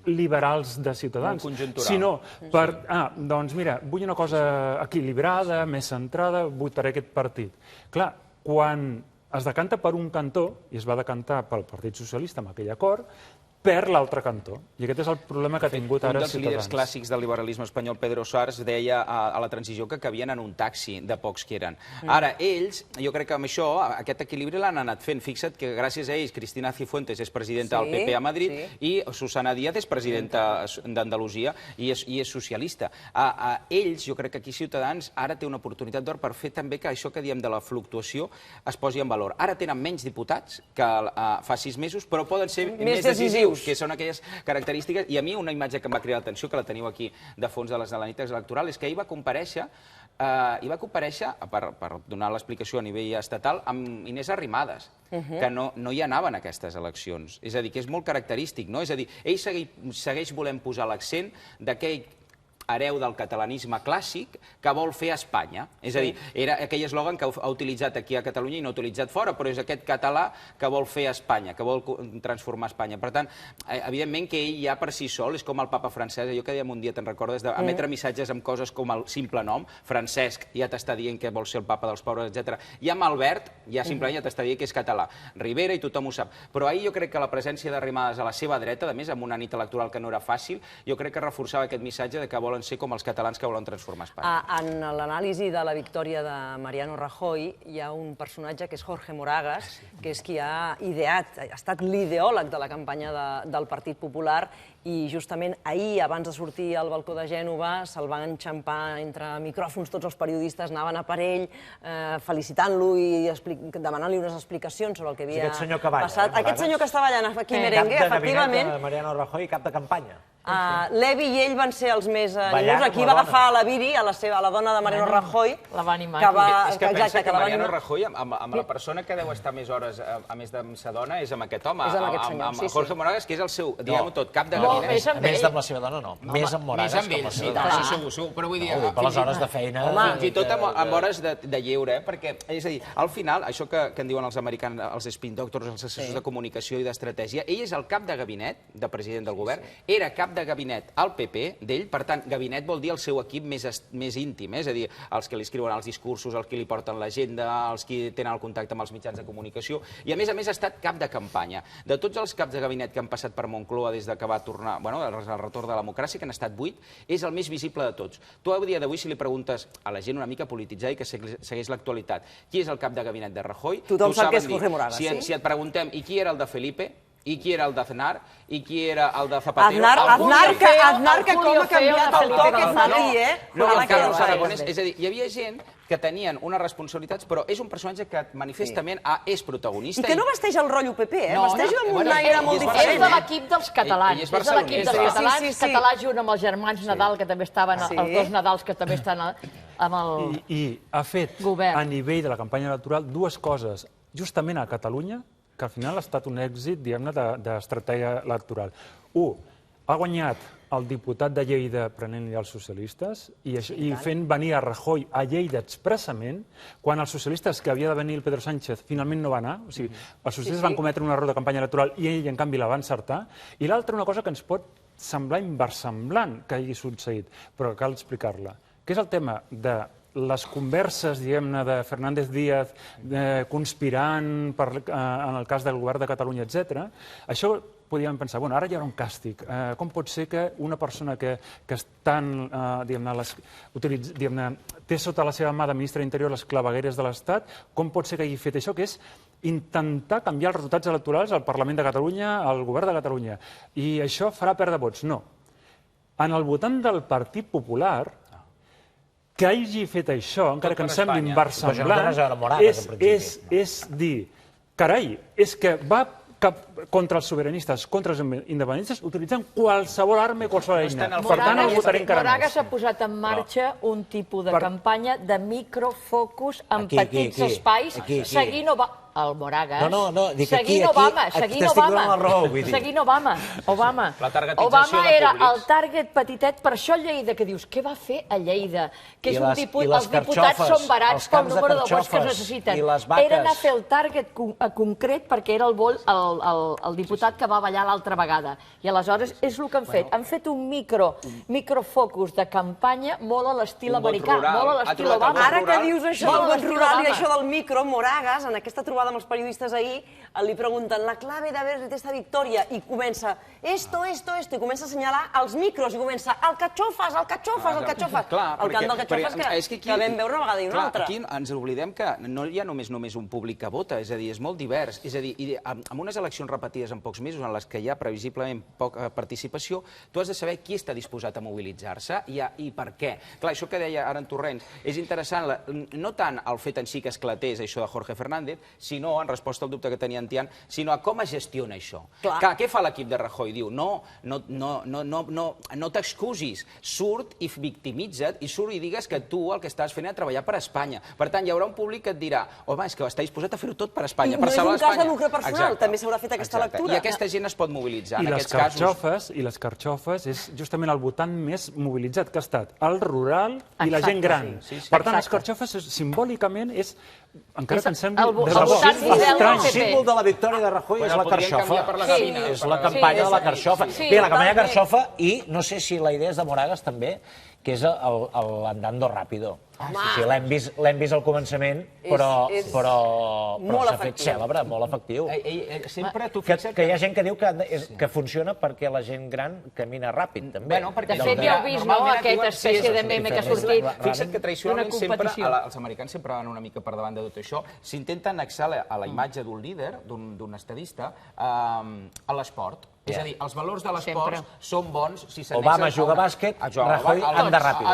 liberals de Ciutadans, sinó per, doncs mira, vull una cosa equilibrada, més centrada, votaré aquest partit. Clar, quan es decanta per un cantó, i es va decantar pel Partit Socialista amb aquell acord, perd l'altre cantó. I aquest és el problema que ha tingut ara Ciutadans. Un dels líders clàssics del liberalisme espanyol, Pedro Sars, deia a la transició que cabien en un taxi de pocs que eren. Ara, ells, jo crec que amb això, aquest equilibri l'han anat fent. Fixa't que gràcies a ells, Cristina Cifuentes és presidenta del PP a Madrid i Susana Díaz és presidenta d'Andalusia i és socialista. Ells, jo crec que aquí Ciutadans ara té una oportunitat d'or per fer també que això que diem de la fluctuació es posi en valor. Ara tenen menys diputats que fa 6 mesos, però poden ser més decisius, que són aquelles característiques. I a mi una imatge que em va cridar l'atenció, que la teniu aquí de fons de la nit electoral, és que ahir va comparèixer, per donar l'explicació a nivell estatal, amb Inés Arrimadas, que no hi anaven a aquestes eleccions. És a dir, que és molt característic, no? És a dir, ell segueix volent posar l'accent d'aquell hereu del catalanisme clàssic que vol fer a Espanya. És a dir, era aquell eslògan que ha utilitzat aquí a Catalunya i no ha utilitzat fora, però és aquest català que vol fer a Espanya, que vol transformar Espanya. Per tant, evidentment que ell ja per si sol és com el papa Francesc. Jo que dèiem un dia, te'n recordes, d'emetre missatges amb coses com el simple nom. Francesc ja t'està dient que vol ser el papa dels pobres, etc. I amb Albert ja simplement ja t'està dient que és català. Rivera i tothom ho sap. Però ahir jo crec que la presència d'Arrimadas a la seva dreta, a més, amb una nit electoral que no era fàcil, jo crec que reforçava aquest missatge de que volen ser com els catalans que volen transformar Espanya. En l'anàlisi de la victòria de Mariano Rajoy hi ha un personatge que és Jorge Moragas, que és qui ha ideat, ha estat l'ideòleg de la campanya del Partit Popular i justament ahir, abans de sortir al balcó de Gènova, se'l van enxampar entre micròfons, tots els periodistes anaven a per ell, felicitant-lo i demanant-li unes explicacions sobre el que havia passat. Aquest senyor que estava allà aquí merengue, efectivament... Cap de gabinet de Mariano Rajoy i cap de campanya. L'Evi i ell van ser els més llunyos. Aquí va agafar la Viri, a la dona de Mariano Rajoy. La va animar. És que pensa que Mariano Rajoy, amb la persona que deu estar més hores, a més de sa dona, és amb aquest home, amb Jorge Moragas, que és el seu, diguem-ho tot, cap de gabinet. A més amb la seva dona, no. Més amb Moragas que amb la seva dona. Això segur, però vull dir... Per les hores de feina... Fins i tot amb hores de lleure, perquè, és a dir, al final, això que en diuen els americans, els spin doctors, els assessors de comunicació i d'estratègia, ell és el cap de gabinet, de president del govern, era cap de gabinet al PP d'ell, per tant, gabinet vol dir el seu equip més íntim, és a dir, els que li escriuen els discursos, els que li porten l'agenda, els que tenen el contacte amb els mitjans de comunicació, i a més ha estat cap de campanya. De tots els caps de gabinet que han passat per Moncloa des que va tornar, bueno, el retorn de la democràcia, que han estat 8, és el més visible de tots. Tu a dia d'avui, si li preguntes a la gent una mica polititzada i que segueix l'actualitat, qui és el cap de gabinet de Rajoy? Tothom sap que és Jorge Moragas, sí? Si et preguntem, i qui era el de Felipe? I qui era el d'Aznar? I qui era el de Zapatero? Aznar, que com ha canviat el to que fa aquí, No, el Carlos Aragonès. És a dir, hi havia gent que tenien unes responsabilitats, però és un personatge que manifestament és protagonista. I que no vesteix el rotllo PP, vesteix amb un aire molt diferent. És de l'equip dels catalans. És de l'equip dels catalans, català junt amb els germans Nadal, que també estaven, els dos Nadals que també estan amb el... I ha fet, a nivell de la campanya electoral, dues coses. Justament a Catalunya, que al final ha estat un èxit, diguem-ne, d'estratègia electoral. Ha guanyat el diputat de Lleida prenent-li als socialistes i fent venir a Rajoy a Lleida expressament, quan els socialistes que havia de venir el Pedro Sánchez finalment no va anar, o sigui, els socialistes van cometre un error de campanya electoral i ell, en canvi, la va encertar. I l'altra, una cosa que ens pot semblar inversemblant que hagi succeït, però cal explicar-la, que és el tema de les converses, diguem-ne, de Fernández Díaz conspirant en el cas del govern de Catalunya, etc. Això podíem pensar, bueno, ara hi haurà un càstig. Com pot ser que una persona que té sota la seva mà de ministre d'Interior les clavegueres de l'Estat, com pot ser que hagi fet això, que és intentar canviar els resultats electorals al Parlament de Catalunya, al govern de Catalunya. I això farà perdre vots? No. En el votant del Partit Popular, que hagi fet això, encara que em sembli inversemblant, és dir, carai, és que va contra els sobiranistes, contra els independentistes, utilitzant qualsevol arma i qualsevol eina. Per tant, el votaré encara més. Moragas ha posat en marxa un tipus de campanya de microfocus en petits espais, seguint el Moragas, seguint Obama, seguint Obama. Obama era el target petitet, per això Lleida, que dius, què va fer a Lleida? Que és un tipus, els diputats són barats pel número de vots que es necessiten. Era anar a fer el target concret perquè era el diputat que va ballar l'altra vegada. I aleshores és el que han fet. Han fet un microfocus de campanya molt a l'estil americà, molt a l'estil Obama. Ara que dius això del vot rural i això del micro, Moragas, en aquesta trobada amb els periodistes ahir, li pregunten la clave d'haver esta victòria i comença esto, i comença a assenyalar els micros i comença alcachofes. El cant del cachofes que vam veure una vegada i una altra. Aquí ens oblidem que no hi ha només un públic que vota, és a dir, és molt divers. És a dir, amb unes eleccions repetides en pocs mesos, en les que hi ha previsiblement poca participació, tu has de saber qui està disposat a mobilitzar-se i per què. Clar, això que deia ara en Torrents és interessant, no tant el fet en si que esclatés això de Jorge Fernández, si no, en resposta al dubte que tenia en Tian, sinó a com es gestiona això. Clar, què fa l'equip de Rajoy? Diu, no t'excusis, surt i victimitza't, i surt i digues que tu el que estàs fent és treballar per Espanya. Per tant, hi haurà un públic que et dirà, home, és que està disposat a fer-ho tot per Espanya, per salvar Espanya. I no és un cas de lucre personal, també s'haurà fet aquesta lectura. I aquesta gent es pot mobilitzar en aquests casos. I les carxofes és justament el votant més mobilitzat que ha estat el rural i la gent gran. Per tant, les carxofes simbòlicament és, encara que em sembli el símbol de la victòria de Rajoy és la carxofa. És la campanya de la carxofa. Bé, la campanya de carxofa i no sé si la idea és de Moragas també, que és l'andando rápido. L'hem vist al començament, però s'ha fet cèlebre, molt efectiu. Que hi ha gent que diu que funciona perquè la gent gran camina ràpid, també. De fet, ja heu vist, no?, aquesta espècie de meme que ha sortit. Fixa't que tradicionalment sempre, els americans sempre van una mica per davant de tot això, s'intenten annexar a la imatge d'un líder, d'un estadista, a l'esport. És a dir, els valors de l'esport són bons si s'annexen... Obama juga a bàsquet, Rajoy anda ràpid.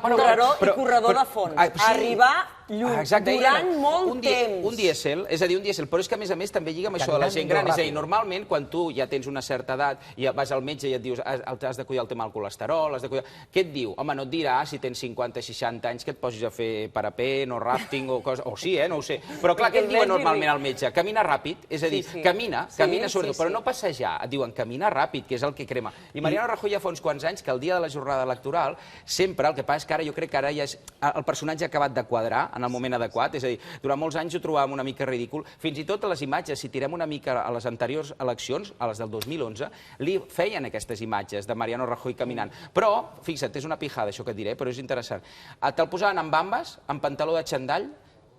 Perdó, i corredor de fons. Arribar lluny, durant molt temps. Un dièsel, és a dir, un dièsel, però és que a més també lliga amb això de la gent gran. És a dir, normalment, quan tu ja tens una certa edat i vas al metge i et dius has de cuidar el tema del colesterol, què et diu? Home, no et dirà si tens 50, 60 anys que et posis a fer parapent o ràfting o cosa... O sí, no ho sé. Però clar, què et diuen normalment al metge? Camina ràpid, és a dir, camina sobretot, però no passejar. Et diuen camina ràpid, que és el que crema. I Mariano Rajoy ja fa uns quants anys que el dia de la jornada electoral sempre, el que passa és que ara jo crec que ara ja el personatge ha acabat de quadrar en el moment adequat, és a dir, durant molts anys ho trobàvem una mica ridícul, fins i tot a les imatges, si tirem una mica a les anteriors eleccions, a les del 2011, li feien aquestes imatges de Mariano Rajoy caminant. Però, fixa't, és una pijada això que et diré, però és interessant. Te'l posaven amb bambes, amb pantaló de xandall,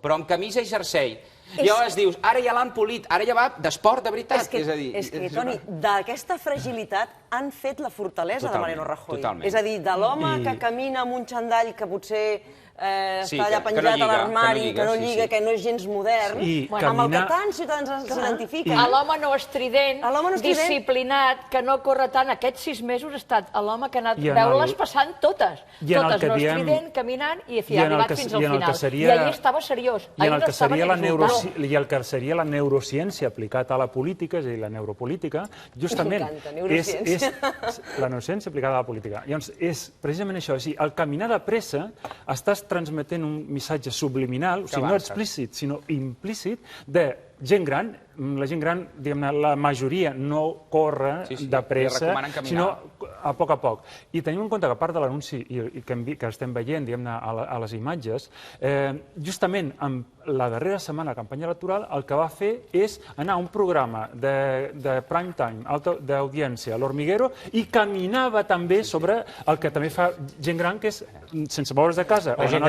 però amb camisa i jersei. I llavors dius, ara ja l'han polit, ara ja va d'esport de veritat. És que, Toni, d'aquesta fragilitat han fet la fortalesa de Mariano Rajoy. És a dir, de l'home que camina amb un xandall que potser està allà penjat a l'armari, que no lliga, que no és gens modern, amb el que tants ciutadans s'identifiquen. A l'home no estrident, disciplinat, que no corre tant. Aquests 6 mesos ha estat l'home que ha anat veure-les passant totes. Totes, no estrident, caminant, i ha arribat fins al final. I allà estava seriós. I el que seria la neurociència aplicat a la política, és a dir, la neuropolítica, justament és la neurociència aplicada a la política. Llavors, és precisament això, és a dir, el caminar de pressa estàs transmetent un missatge subliminal, o sigui, no explícit, sinó implícit, de gent gran. La gent gran, diguem-ne, la majoria no corre de pressa, sinó a poc. I tenim en compte que a part de l'anunci que estem veient, diguem-ne, a les imatges, justament en la darrera setmana de campanya electoral el que va fer és anar a un programa de prime time, d'audiència, a l'Hormiguero, i caminava també sobre el que també fa gent gran, que és sense moure's de casa. Gent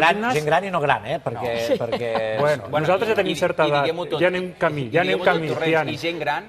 gran i no gran, perquè... Nosaltres ja tenim certa edat, ja anem camí. I gent gran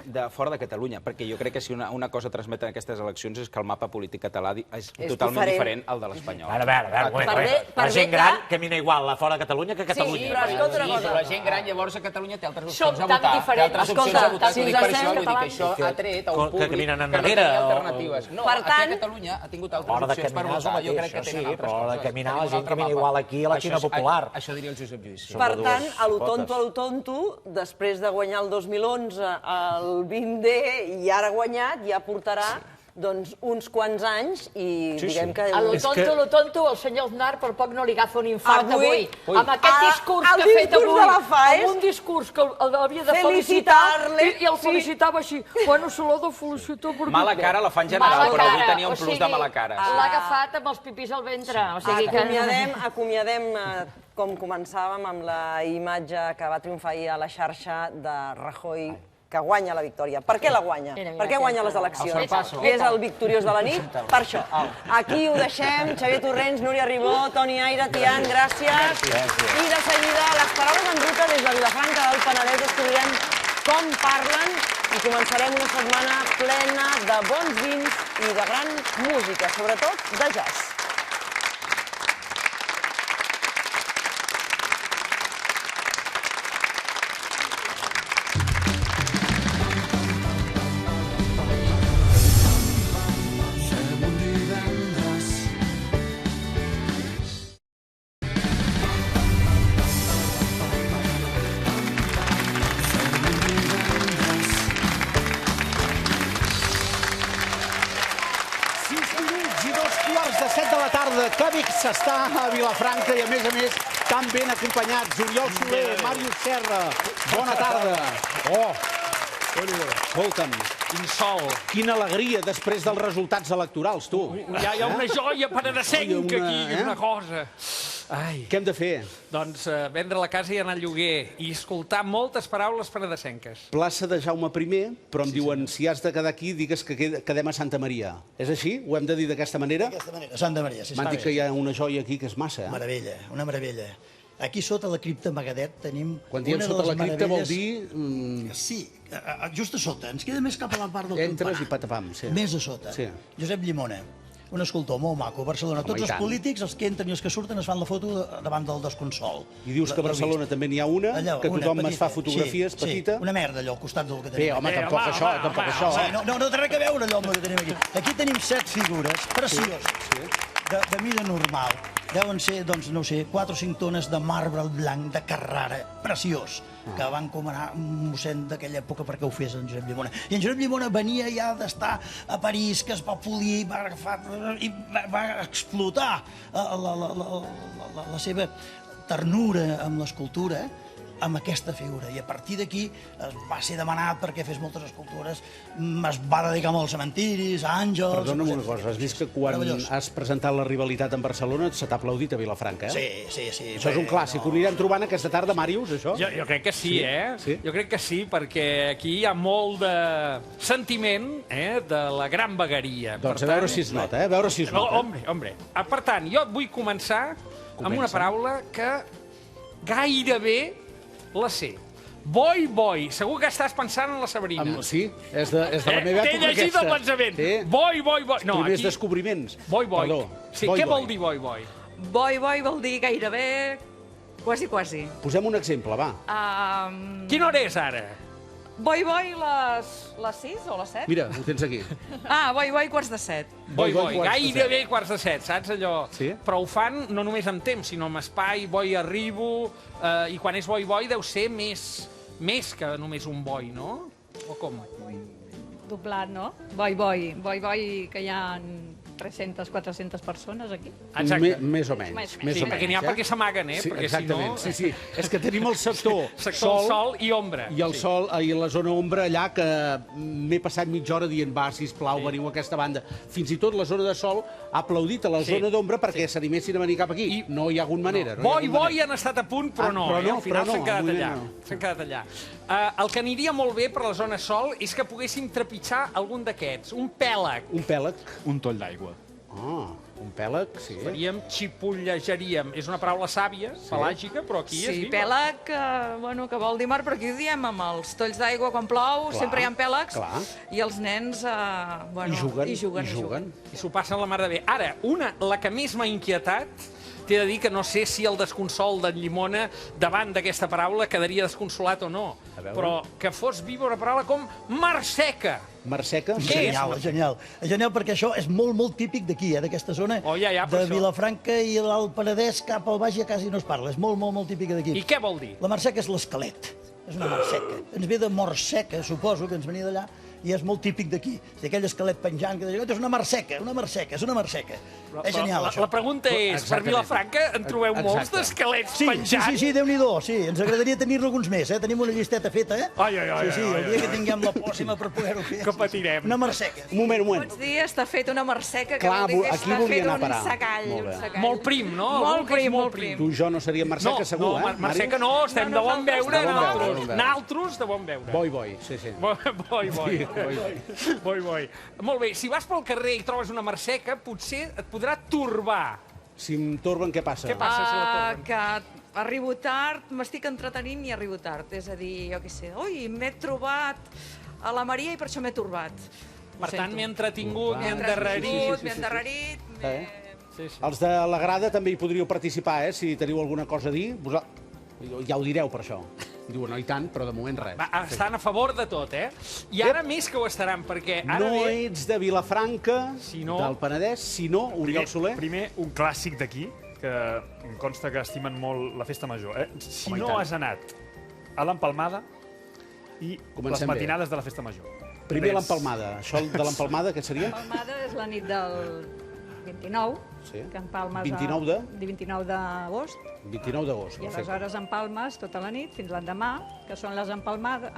de fora de Catalunya, perquè jo crec que si una cosa transmeten aquestes eleccions és que el mapa polític català és totalment diferent al de l'espanyol. A veure, la gent gran camina igual a fora de Catalunya que a Catalunya. Sí, però la gent gran llavors a Catalunya té altres opcions a votar. Té altres opcions a votar, ho dic per això, vull dir que això ha tret a un públic que no tenia alternatives. No, aquí a Catalunya ha tingut altres opcions per votar, jo crec que tenen altres coses. Hora de caminar, la gent camina igual aquí a la Xina Popular. Això diria el Josep Lluís. Per tant, a lo tonto, després de guanyar el 2011 el 20D i ara guanyat, ja portarà uns quants anys i diguem que... A lo tonto, el senyor Aznar per poc no li agafa un infart avui. Amb aquest discurs que ha fet avui, amb un discurs que l'havia de felicitar i el felicitava així. Bueno, se l'ha de felicitar perquè... Mala cara la fa en general, però avui tenia un plus de mala cara. L'ha agafat amb els pipís al ventre. Acomiadem, com començàvem, amb la imatge que va triomfar ahir a la xarxa de Rajoy, que guanya la victòria. Per què la guanya? Per què guanya les eleccions? Qui és el victoriós de la nit? Per això. Aquí ho deixem. Xavier Torrents, Núria Ribó, Toni Aire, Tian, gràcies. I de seguida, les paraules en ruta des de Vilafranca del Penedès descobrirem com parlen i començarem una setmana plena de bons vins i de gran música, sobretot de jazz. que bé s'està a Vilafranca i, a més, tan ben acompanyats. Oriol Soler, Màrius Serra, bona tarda. Escolta'm, quina alegria després dels resultats electorals, tu. Hi ha una joia penedesenca aquí, una cosa. Què hem de fer? Doncs vendre la casa i anar al lloguer i escoltar moltes paraules penedesenques. Plaça de Jaume I, però em diuen, si has de quedar aquí, digues que quedem a Santa Maria. És així? Ho hem de dir d'aquesta manera? D'aquesta manera, Santa Maria, sí. M'han dit que hi ha una joia aquí que és massa. Meravella, una meravella. Aquí sota la cripta Magadet tenim... Quan diem sota la cripta vol dir... Sí, just a sota. Ens queda més cap a la part del campanar. Entres i patapam, sí. Més a sota. Josep Llimona, un escultor molt maco, Barcelona. Tots els polítics, els que entren i els que surten, es fan la foto davant del desconsol. I dius que a Barcelona també n'hi ha una, que tothom es fa fotografies, petita? Sí, una merda allò, al costat del que tenim. Bé, home, tampoc això. No té res a veure allò amb el que tenim aquí. Aquí tenim 7 figures precioses, de mida normal. Deuen ser, doncs, no sé, 4 o 5 tones de marbre blanc de Carrara, preciós, que van comanar un mossèn d'aquella època perquè ho fes en Josep Llimona. I en Josep Llimona venia ja d'estar a París, que es va polir, i va explotar la seva ternura amb l'escultura, amb aquesta figura. I a partir d'aquí es va ser demanat perquè fes moltes escultures, es va dedicar molt als cementiris, a àngels... Perdona'm una cosa, has vist que quan has presentat la rivalitat en Barcelona se t'ha aplaudit a Vilafranca, eh? Sí. Això és un clàssic. Ho anirem trobant aquesta tarda, Màrius, això? Jo crec que sí, eh? Jo crec que sí, perquè aquí hi ha molt de sentiment de la gran vegueria. Doncs a veure si es nota, a veure si es nota. Hombre. Per tant, jo vull començar amb una paraula que gairebé la sé. Boi. Segur que estàs pensant en la Sabrina. Sí, és de la meva època aquesta. T'he llegit el pensament. Boi. Els primers descobriments. Boi. Sí, què vol dir boi? Boi vol dir gairebé, quasi. Posem un exemple, va. Quina hora és ara? Boi, les 6 o les 7? Mira, ho tens aquí. Boi, 6:45. Boi, gairebé 6:45, saps allò? Sí? Però ho fan no només amb temps, sinó amb espai, boi arribo, i quan és boi deu ser més que només un boi, no? O com? Doblat, no? Boi, que hi ha 300, 400 persones aquí. Exacte. Més o menys. Sí, perquè n'hi ha perquè s'amaguen, eh? Exactament, sí. És que tenim el sector sol i ombra. I el sol, i la zona ombra allà, que m'he passat mitja hora dient, va, sisplau, veniu a aquesta banda. Fins i tot la zona de sol ha aplaudit a la zona d'ombra perquè s'animessin a venir cap aquí. No hi ha hagut manera. Boi han estat a punt, però no. Al final s'han quedat allà. El que aniria molt bé per la zona sol és que poguéssim trepitjar algun d'aquests. Un pèlag. Un pèlag? Un toll d'aigua. Un pèlag, sí. Faríem, xipollejaríem. És una paraula sàvia, pelàgica, però aquí és viva. Sí, pèlag, que vol dir mar, però aquí ho diem amb els tolls d'aigua quan plou, sempre hi ha pèlags, i els nens hi juguen. I s'ho passen la mar de bé. Ara, la que més m'ha inquietat, t'he de dir que no sé si el desconsol d'en Llimona davant d'aquesta paraula quedaria desconsolat o no, però que fos viva una paraula com mar seca. Mar seca? Genial perquè això és molt típic d'aquí, d'aquesta zona de Vilafranca i l'Alt Penedès cap al baix ja quasi no es parla, és molt típica d'aquí. I què vol dir? La mar seca és l'esquelet, és una mar seca. Ens ve de mort seca, suposo que ens venia d'allà, i és molt típic d'aquí. Aquell esquelet penjant, que és una mar seca. És genial, això. La pregunta és, per Vilafranca en trobeu molts d'esquelets penjants? Sí, Déu-n'hi-do, sí. Ens agradaria tenir-ne alguns més, eh? Tenim una llisteta feta, eh? Sí, el dia que tinguem la pòssima per poder-ho fer. Que patirem. Una mar seca. Un moment. Pots dir, està fet una mar seca, que vol dir que està fet un secall. Molt prim, no? Molt prim. Tu i jo no seríem mar seca, segur, eh? No, mar seca no, estem de bon veure, naltros de bon veure. Boi, sí. Boi. Molt bé, si vas pel carrer i trobes una mar seca, potser et podrà torbar. Si em torben, què passa? Què passa si la torben? Que arribo tard, m'estic entretenint i arribo tard. És a dir, jo què sé, m'he trobat a la Maria i per això m'he torbat. Per tant, m'he entretingut, m'he endarrerit. Els de la grada també hi podríeu participar, si teniu alguna cosa a dir. Ja ho direu, per això. Diuen, no, i tant, però de moment res. Estan a favor de tot, eh? I ara més que ho estaran, perquè ara no ets de Vilafranca, del Penedès, sinó Oriol Soler. Primer, un clàssic d'aquí, que em consta que estimen molt la festa major. Si no has anat a l'Empalmada i les matinades de la festa major. Primer l'Empalmada. Això de l'Empalmada, què seria? L'Empalmada és la nit del 29, que empalmes 29 d'agost. 29 d'agost, I aleshores empalmes tota la nit fins l'endemà, que són les empalmades,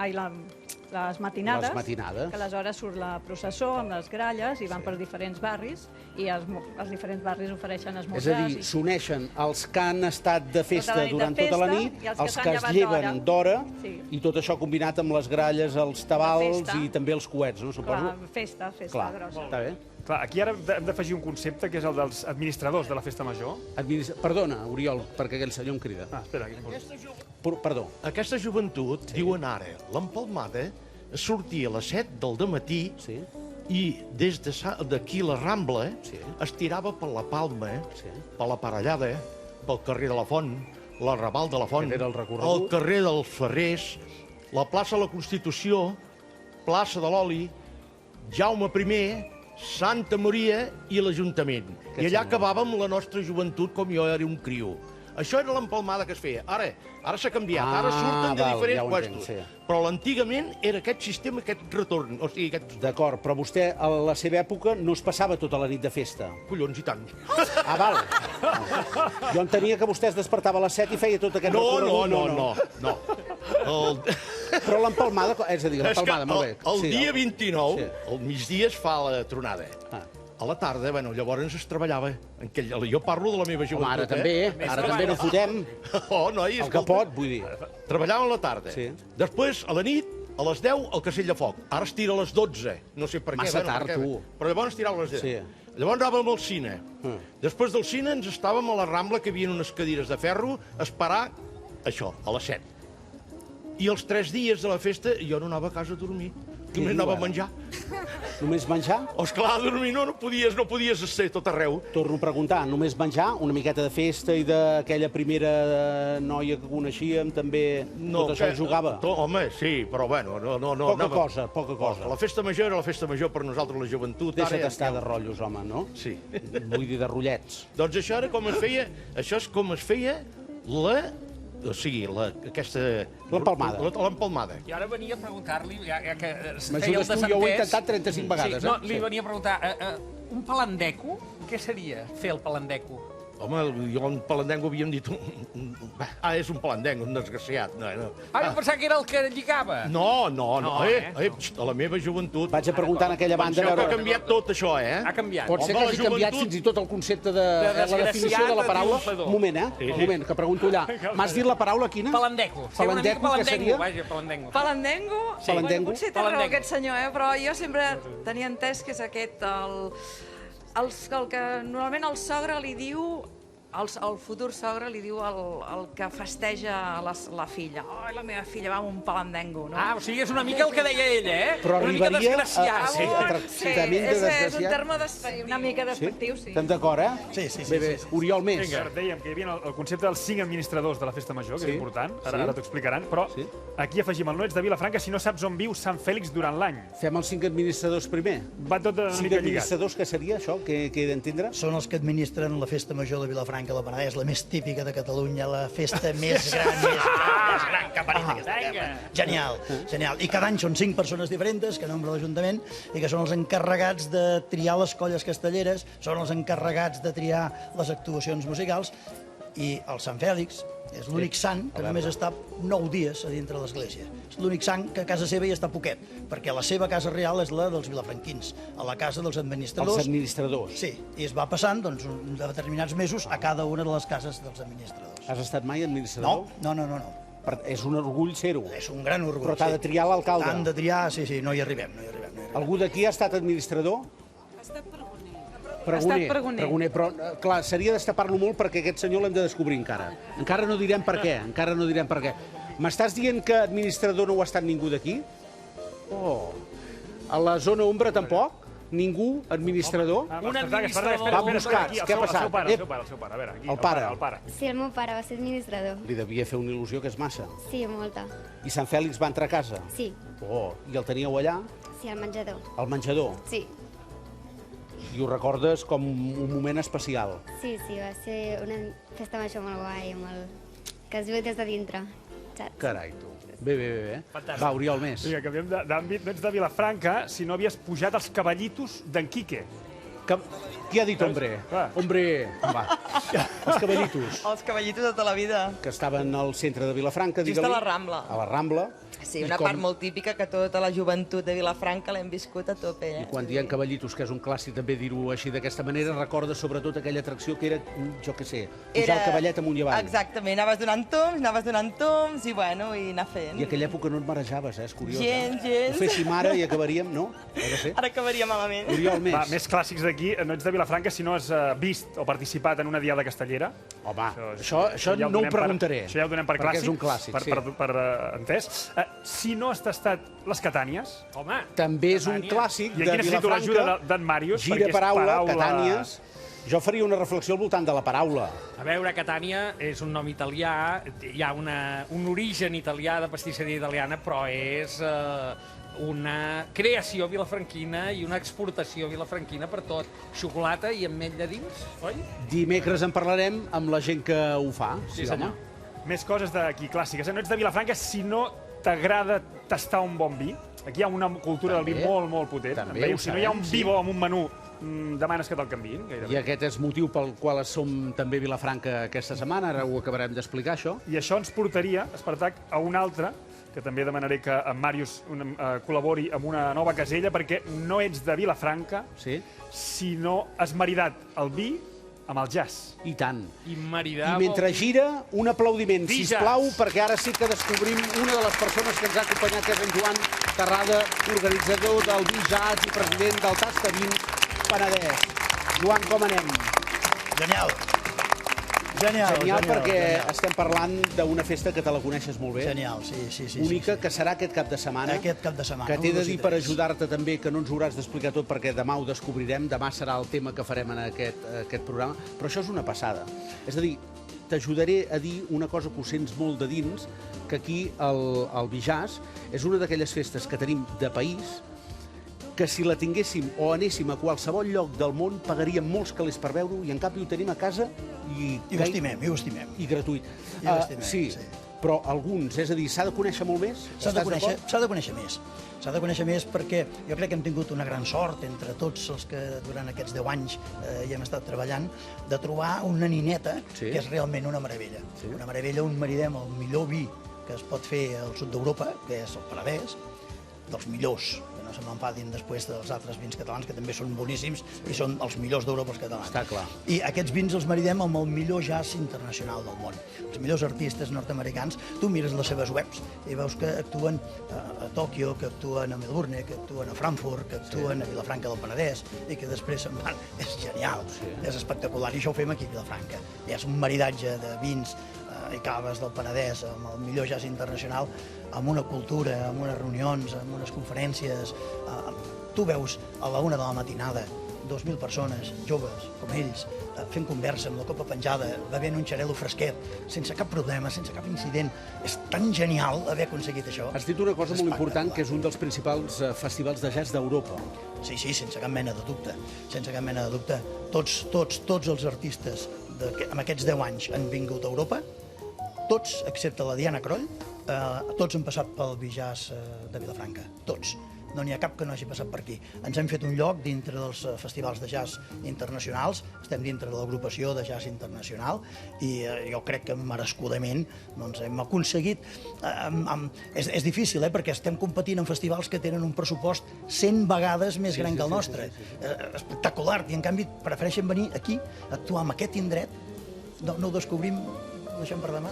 les matinades, que aleshores surt la processó amb les gralles i van per diferents barris i els diferents barris ofereixen esmorzars. És a dir, s'uneixen els que han estat de festa durant tota la nit, els que es lleven d'hora, i tot això combinat amb les gralles, els tabals i també els coets, no, suposo? Festa grossa. Està bé. Clar, aquí ara hem d'afegir un concepte que és el dels administradors de la festa major. Perdona, Oriol, perquè aquell senyor em crida. Espera. Perdó. Aquesta joventut, diuen ara, l'empalmada sortia a les 7 del dematí i des d'aquí la Rambla es tirava per la Palma, per la Parellada, pel carrer de la Font, l'arrabal de la Font, el carrer dels Ferrers, la plaça de la Constitució, plaça de l'Oli, Jaume I, Santa Maria i l'Ajuntament. I allà acabàvem la nostra joventut com jo era un criu. Això era l'empalmada que es feia. Ara s'ha canviat, ara surten de diferents puestos. Però l'antigament era aquest sistema, aquest retorn. D'acord, però vostè a la seva època no es passava tota la nit de festa. Collons, i tant. Val. Jo entenia que vostè es despertava a les 7 i feia tot aquest recorregut. No. Però l'empalmada, és a dir, l'empalmada, molt bé. El dia 29, al migdia es fa la tronada. A la tarda, llavors es treballava. Jo parlo de la meva joventut. Ara també no fotem. El que pot, vull dir. Treballava a la tarda. Després, a la nit, a les 10, el castell de foc. Ara es tira a les 12. No sé per què. Massa tard, tu. Però llavors es tirava a les 10. Llavors anàvem al cine. Després del cine ens estàvem a la Rambla, que hi havia unes cadires de ferro, a esperar això, a les 7. I els 3 dies de la festa jo no anava a casa a dormir. Només anava a menjar. Només menjar? Esclar, a dormir no podies ser tot arreu. Torno a preguntar, només menjar? Una miqueta de festa i d'aquella primera noia que coneixíem també tot això jugava? Home, sí, però no. Poca cosa. La festa major era la festa major per nosaltres, la joventut. Deixa't estar de rotllos, home, no? Sí. Vull dir, de rotllets. Doncs això és com es feia l'empalmada. I ara venia a preguntar-li, ja que m'ajudes tu, jo ho he intentat 35 vegades. No, li venia a preguntar, un palandeco? Què seria fer el palandeco? Home, jo en palandengo havíem dit... és un palandengo, un desgraciat. Jo pensava que era el que lligava. No. A la meva joventut... Vaig a preguntar en aquella banda... Penseu que ha canviat tot això, Ha canviat. Pot ser que hagi canviat fins i tot el concepte de la definició de la paraula. Un moment, que pregunto allà. M'has dit la paraula quina? Palandeco. Palandeco, què seria? Palandengo? Palandengo. Potser té raó aquest senyor, però jo sempre tenia entès que és aquest el que normalment el sogre li diu, el futur sogre li diu el que festeja la filla. La meva filla va amb un palandengo, no? O sigui, és una mica el que deia ella, Però arribaria a tractament de desgraciat. És un terme una mica despectiu, sí. Estem d'acord, Sí. Bé, Oriol, més. Vinga, dèiem que hi havia el concepte dels 5 administradors de la festa major, que és important, ara t'ho explicaran, però aquí afegim el no ets de Vilafranca si no saps on viu Sant Fèlix durant l'any. Fem els 5 administradors primer. Va tot una mica lligat. 5 administradors, què seria això? Què he d'entendre? Són els que administren la festa major de Vilafranca del Penedès, la més típica de Catalunya, la festa més gran que ha parit aquesta terra. Genial. I cada any són 5 persones diferents que nombra l'Ajuntament i que són els encarregats de triar les colles castelleres, són els encarregats de triar les actuacions musicals, i el Sant Fèlix és l'únic sant que només està 9 dies a dintre l'església. És l'únic sant que a casa seva hi està poquet, perquè la seva casa real és la dels vilafranquins, a la casa dels administradors. Els administradors. Sí, i es va passant de determinats mesos a cada una de les cases dels administradors. Has estat mai administrador? No. És un orgull ser-ho. És un gran orgull. Però t'ha de triar l'alcalde. T'han de triar, sí, no hi arribem. Algú d'aquí ha estat administrador? Ha estat Pregoner, però clar, seria destapar-lo molt perquè aquest senyor l'hem de descobrir encara. Encara no direm per què. M'estàs dient que administrador no ho ha estat ningú d'aquí? A la zona ombra tampoc? Ningú administrador? Un administrador. Van buscats, què ha passat? El seu pare, a veure, aquí. El pare. Sí, el meu pare va ser administrador. Li devia fer una il·lusió que és massa. Sí, molta. I Sant Fèlix va entrar a casa? Sí. I el teníeu allà? Sí, al menjador. Al menjador? Sí. I ho recordes com un moment especial? Sí, va ser una festa major molt guai, que es viu des de dintre, saps? Carai, tu. Bé. Va, Oriol, més. Vinga, canviem d'àmbit. No ets de Vilafranca si no havies pujat els cavallitos d'en Quique. Qui ha dit hombre? Hombre, va. Els cavallitos. Els cavallitos de tota la vida. Que estaven al centre de Vilafranca, digue-li. Just a la Rambla. A la Rambla. Sí, una part molt típica que tota la joventut de Vilafranca l'hem viscut a tope. I quan diem cavallitos, que és un clàssic també dir-ho així d'aquesta manera, recorda sobretot aquella atracció que era, jo què sé, posar el cavallet amunt i avall. Exactament, anaves donant toms i bueno, i anar fent. I a aquella època no et marejaves, és curiós. Gens. Ho féssim ara i acabaríem, no? Ara acabaria malament. Oriol, Va, més clàssics d'aquí, no ets de Vilafranca si no has vist o participat en una diada castellera. Home, això no ho preguntaré. Això ja ho donem per clàssic. Perquè és un clàssic, sí. Per entès. Si no has tastat les Catànies, home... També és un clàssic de Vilafranca. I aquí necessito l'ajuda d'en Màrius, gira paraula, Catànies. Jo faria una reflexió al voltant de la paraula. A veure, Catània és un nom italià, hi ha un origen italià de pastisseria italiana, però és una creació vilafranquina i una exportació vilafranquina per tot. Xocolata i ametlla dins, oi? Dimecres en parlarem amb la gent que ho fa. Sí, senyor. Més coses d'aquí clàssiques. No ets de Vilafranca si no t'agrada tastar un bon vi. Aquí hi ha una cultura del vi molt, molt potent. Si no hi ha un vi bo amb un menú, demanes que te'l canviïn. I aquest és motiu pel qual som també a Vilafranca aquesta setmana, ara ho acabarem d'explicar, això. I això ens portaria, Espartac, a un altre, que també demanaré que en Màrius col·labori amb una nova casella, perquè no ets de Vilafranca si no has maridat el vi amb el jazz. I tant. I mentre gira, un aplaudiment, sisplau, perquè ara sí que descobrim una de les persones que ens ha acompanyat, que és en Joan Terrada, organitzador del Vi Jazz i president del Tastavins Penedès. Joan, com anem? Genial. Genial, perquè estem parlant d'una festa que te la coneixes molt bé. Genial, sí. Única, que serà aquest cap de setmana. Aquest cap de setmana. Que t'he de dir per ajudar-te també, que no ens ho hauràs d'explicar tot perquè demà ho descobrirem, demà serà el tema que farem en aquest programa, però això és una passada. És a dir, t'ajudaré a dir una cosa que ho sents molt de dins, que aquí el Vi Jazz és una d'aquelles festes que tenim de país, que si la tinguéssim o anéssim a qualsevol lloc del món pagaríem molts calés per veure-ho i en canvi ho tenim a casa i ho estimem. I gratuït. Sí, però alguns, és a dir, s'ha de conèixer molt més? S'ha de conèixer més. S'ha de conèixer més perquè jo crec que hem tingut una gran sort entre tots els que durant aquests 10 anys hi hem estat treballant, de trobar una nineta que és realment una meravella. Una meravella on maridem el millor vi que es pot fer al sud d'Europa, que és el Penedès, dels millors, que no se m'enfadin després dels altres vins catalans, que també són boníssims i són els millors d'Europa els catalans. Està clar. I aquests vins els maridem amb el millor jazz internacional del món. Els millors artistes nord-americans, tu mires les seves webs i veus que actuen a Tòquio, que actuen a Melbourne, que actuen a Frankfurt, que actuen a Vilafranca del Penedès i que després se'n van. És genial, és espectacular. I això ho fem aquí a Vilafranca. I és un maridatge de vins i caves del Penedès amb el millor jazz internacional, amb una cultura, amb unes reunions, amb unes conferències. Tu veus a la 1 de la matinada 2.000 persones, joves, com ells, fent conversa amb la copa penjada, bevent un xarel·lo fresquet, sense cap problema, sense cap incident. És tan genial haver aconseguit això. Has dit una cosa molt important, que és un dels principals festivals de jazz d'Europa. Sí, sense cap mena de dubte. Sense cap mena de dubte. Tots els artistes en aquests 10 anys han vingut a Europa, tots, excepte la Diana Croll, tots han passat pel Vi Jazz de Vilafranca. Tots. No n'hi ha cap que no hagi passat per aquí. Ens hem fet un lloc dintre dels festivals de jazz internacionals, estem dintre de l'agrupació de jazz internacional i jo crec que merescudament hem aconseguit... És difícil, perquè estem competint en festivals que tenen un pressupost 100 vegades més gran que el nostre. Espectacular, i en canvi prefereixen venir aquí, actuar en aquest indret. No ho descobrim... Ho deixem per demà?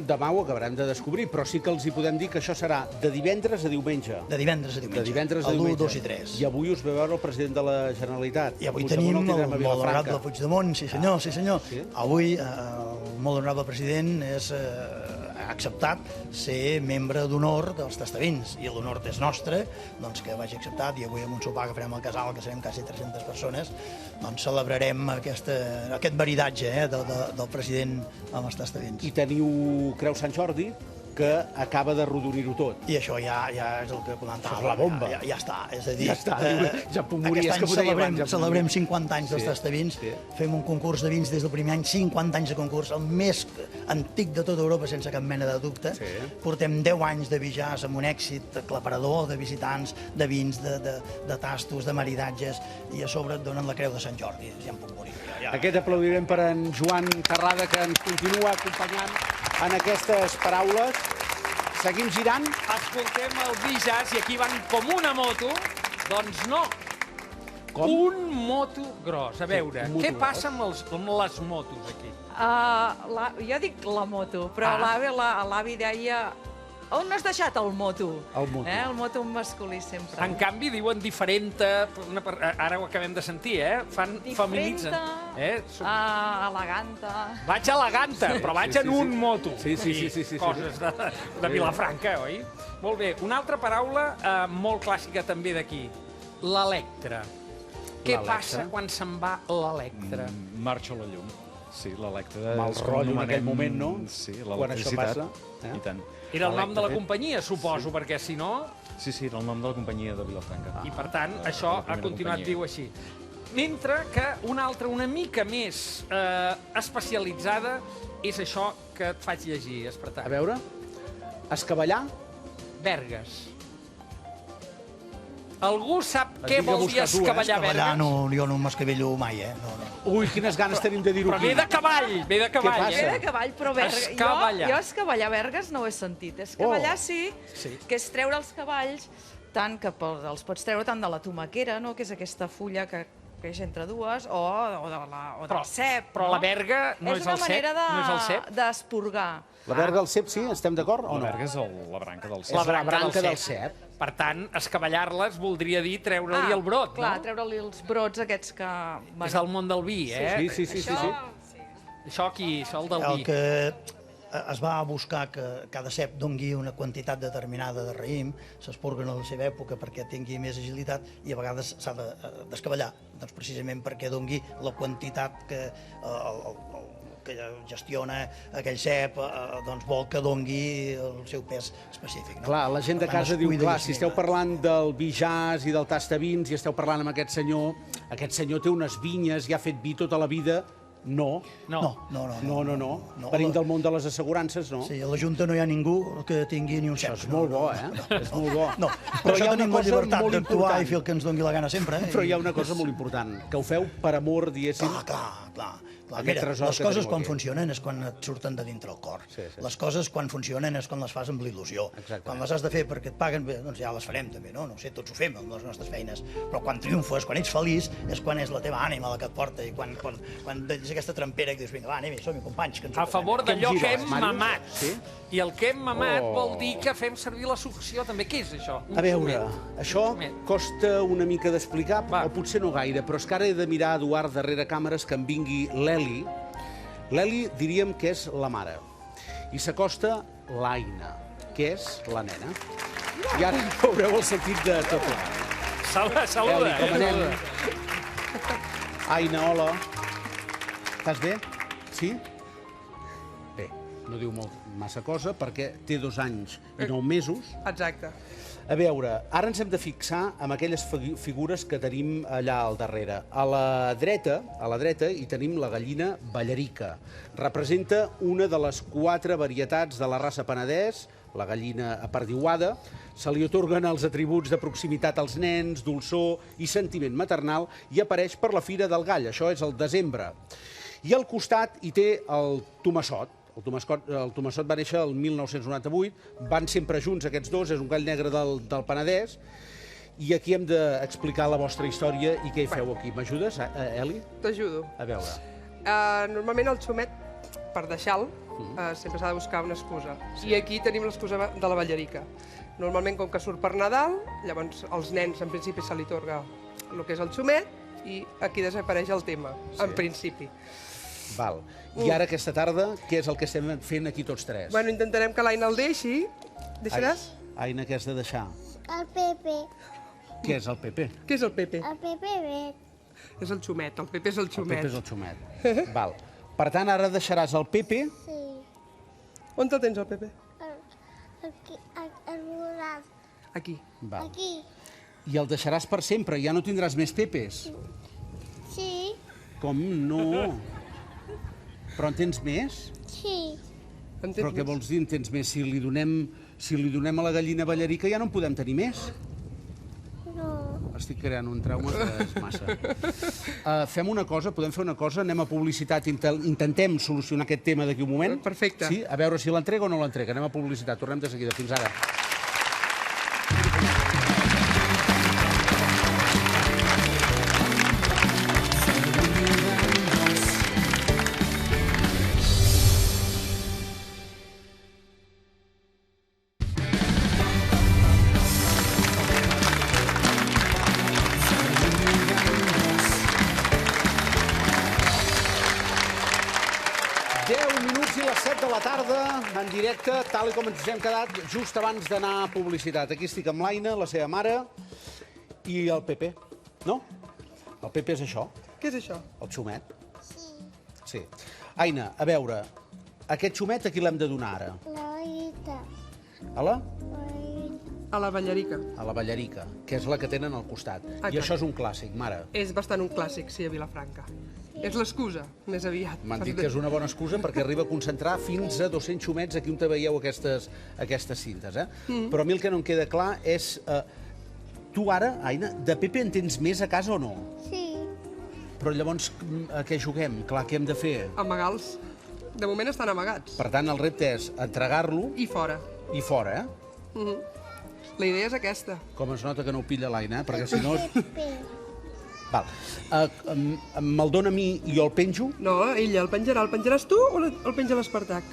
Demà ho acabarem de descobrir, però sí que els hi podem dir que això serà de divendres a diumenge. De divendres a diumenge. El 1, 2 i 3. I avui us ve veure el president de la Generalitat. I avui tenim el molt honorable Puigdemont, sí senyor. Avui el molt honorable president ha acceptat ser membre d'honor dels Tastavins, i l'honor és nostre, que vagi acceptat, i avui amb un sopar que farem al casal, que serem quasi 300 persones, celebrarem aquest maridatge del president amb els Tastavins. I teniu Creu Sant Jordi? que acaba de rodonir-ho tot. I això ja és el que comentava. Això és la bomba. Ja està. És a dir, ja està. Ja puc morir. Aquest any celebrem 50 anys dels Tastavins. Fem un concurs de vins des del primer any, 50 anys de concurs, el més antic de tota Europa, sense cap mena de dubte. Portem 10 anys de Bijars amb un èxit aclaparador de visitants, de vins, de tastos, de maridatges, i a sobre et donen la Creu de Sant Jordi. Ja em puc morir. Aquest aplaudirem per en Joan Terrada, que ens continua acompanyant en aquestes paraules. Seguim girant. Escoltem el Bijars i aquí van com una moto. Doncs no. Com? Un moto gros. A veure, què passa amb les motos aquí? Jo dic la moto, però l'avi deia... On has deixat el moto? El moto. El moto masculí sempre. En canvi, diuen diferent... Ara ho acabem de sentir, feminitzen. Eleganta. Vaig eleganta, però vaig en un moto. Sí. Coses de Vilafranca, oi? Molt bé. Una altra paraula molt clàssica també d'aquí. L'electre. Què passa quan se'n va l'electre? Marxa la llum. Sí, l'electre... Mal rotllo en aquell moment, no? Sí, quan això passa. I tant. Era el nom de la companyia, suposo, perquè si no... Sí, era el nom de la companyia de Vilafranca. I per tant, això ha continuat viu així. Mentre que una altra, una mica més especialitzada, és això que et faig llegir, Espartà. A veure, escavallar? Vergues. Algú sap què vol dir escavallar vergues? Jo no m'escavello mai, Ui, quines ganes tenim de dir-ho aquí. Però ve de cavall, Ve de cavall, però jo escavallar vergues no ho he sentit. Escavallar sí, que és treure els cavalls, tant que els pots treure tant de la tomaquera, que és aquesta fulla que és entre dues, o del cep. Però la verga no és el cep? És una manera d'esporgar. La verga del cep, sí? Estem d'acord o no? La verga és la branca del cep. És la branca del cep. Per tant, escavallar-les voldria dir treure-li el brot, no? Clar, treure-li els brots aquests que... És el món del vi, Sí. Això aquí, això el del vi. El que es va buscar que cada cep dongui una quantitat determinada de raïm, s'esporguen a la seva època perquè tingui més agilitat i a vegades s'ha d'escavallar, doncs precisament perquè dongui la quantitat que que gestiona aquell cep doncs vol que dongui el seu pes específic. Clar, la gent de casa diu, clar, si esteu parlant del Bijars i del Tastavins i esteu parlant amb aquest senyor té unes vinyes i ha fet vi tota la vida. No. Venim del món de les assegurances, no? Sí, a la Junta no hi ha ningú que tingui ni un cep. Això és molt bo, És molt bo. No, però això tenim la llibertat d'actuar i fer el que ens doni la gana sempre. Però hi ha una cosa molt important, que ho feu per amor, diguéssim. Clar. Mira, les coses quan funcionen és quan et surten de dintre el cor. Les coses quan funcionen és quan les fas amb l'il·lusió. Quan les has de fer perquè et paguen, bé, doncs ja les farem també, no? No sé, tots ho fem amb les nostres feines. Però quan triomfes, quan ets feliç, és quan és la teva ànima la que et porta i quan és aquesta trampera que dius, vinga, va, anem, som-hi, companys, que ens ho a favor d'allò que hem mamat. I el que hem mamat vol dir que fem servir la succió també. Què és això? A veure, això costa una mica d'explicar, o potser no gaire, però és que ara he de mirar, Eduard, darrere càmeres, que em vingui l'Eli. L'Eli diríem que és la mare. I s'acosta l'Aina, que és la nena. I ara veureu el sentit de tot plegat. Saluda. Eli, com anem? Aina, hola. Estàs bé? Sí? Bé, no diu massa cosa perquè té 2 anys i 9 mesos. Exacte. A veure, ara ens hem de fixar en aquelles figures que tenim allà al darrere. A la dreta hi tenim la gallina ballarica. Representa una de les 4 varietats de la raça Penedès, la gallina aperdiuada. Se li atorguen els atributs de proximitat als nens, dolçor i sentiment maternal i apareix per la Fira del Gall, això és el desembre. I al costat hi té el Tomassot. El Tomassot va néixer el 1998, van sempre junts aquests dos, és un gall negre del Penedès, i aquí hem d'explicar la vostra història i què hi feu aquí. M'ajudes, Eli? T'ajudo. A veure. Normalment el xumet, per deixar-lo, sempre s'ha de buscar una excusa. I aquí tenim l'excusa de la ballarica. Normalment, com que surt per Nadal, llavors als nens en principi se li atorga el que és el xumet i aquí desapareix el tema, en principi. Val. I ara, aquesta tarda, què és el que estem fent aquí tots 3? Bueno, intentarem que l'Aina el deixi. Deixaràs? Aina, què has de deixar? El Pepe. Què és el Pepe? Què és el Pepe? El Pepe vet. És el xumet, el Pepe és el xumet. El Pepe és el xumet. Val. Per tant, ara deixaràs el Pepe... Sí. On te'l tens, el Pepe? Aquí, el mural. Aquí. Aquí. I el deixaràs per sempre, ja no tindràs més Pepes. Sí. Com no? Però en tens més? Sí. Però què vols dir en tens més? Si li donem a la gallina ballarica ja no en podem tenir més. No. Estic creant un trauma que és massa. Fem una cosa, podem fer una cosa, anem a publicitat, intentem solucionar aquest tema d'aquí un moment. Perfecte. Sí? A veure si l'entrega o no l'entrega. Anem a publicitat, tornem de seguida. Fins ara. 7 de la tarda, en directe, tal com ens hem quedat just abans d'anar a publicitat. Aquí estic amb l'Aina, la seva mare, i el Pepe. No? El Pepe és això. Què és això? El xumet. Sí. Aina, a veure, aquest xumet a qui l'hem de donar ara? La Ita. A la? A la Ballarica. A la Ballarica, que és la que tenen al costat. I això és un clàssic, mare. És bastant un clàssic, sí, a Vilafranca. És l'excusa, més aviat. M'han dit que és una bona excusa perquè arriba a concentrar fins a 200 xumets aquí on te veieu aquestes cintes. Però a mi el que no em queda clar és... Tu ara, Aina, de Pepe en tens més a casa o no? Sí. Però llavors a què juguem? Clar, què hem de fer? Amagals. De moment estan amagats. Per tant, el repte és entregar-lo... I fora. I fora, eh? La idea és aquesta. Com es nota que no ho pilla l'Aina, perquè si no... Val. Me'l dona a mi i jo el penjo? No, ella el penjarà. El penjaràs tu o el penja l'Espartac?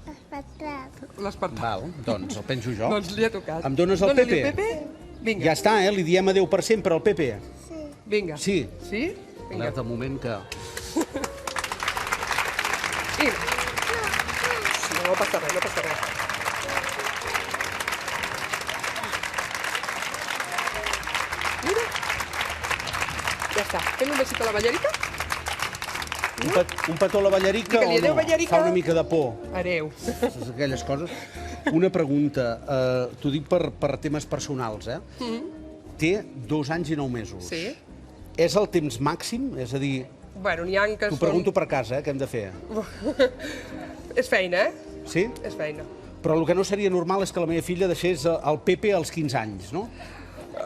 L'Espartac. L'Espartac. Val, doncs el penjo jo. Doncs li ha tocat. Em dones el Pepe? Dóna-li el Pepe? Vinga. Ja està, li diem adéu per sempre al Pepe. Sí. Vinga. Sí? Sí? Vinga. Alerta, un moment que... No passa res, no passa res. Mira. Ja està. Fem un besit a la Ballarica? Un petó a la Ballarica o no? Fa una mica de por. Adéu. Aquelles coses. Una pregunta. T'ho dic per temes personals, eh? Té 2 anys i 9 mesos. Sí. És el temps màxim? És a dir... Bueno, n'hi ha que T'ho pregunto per casa, què hem de fer? És feina, eh? Sí? És feina. Però el que no seria normal és que la meva filla deixés el Pepe als 15 anys, no?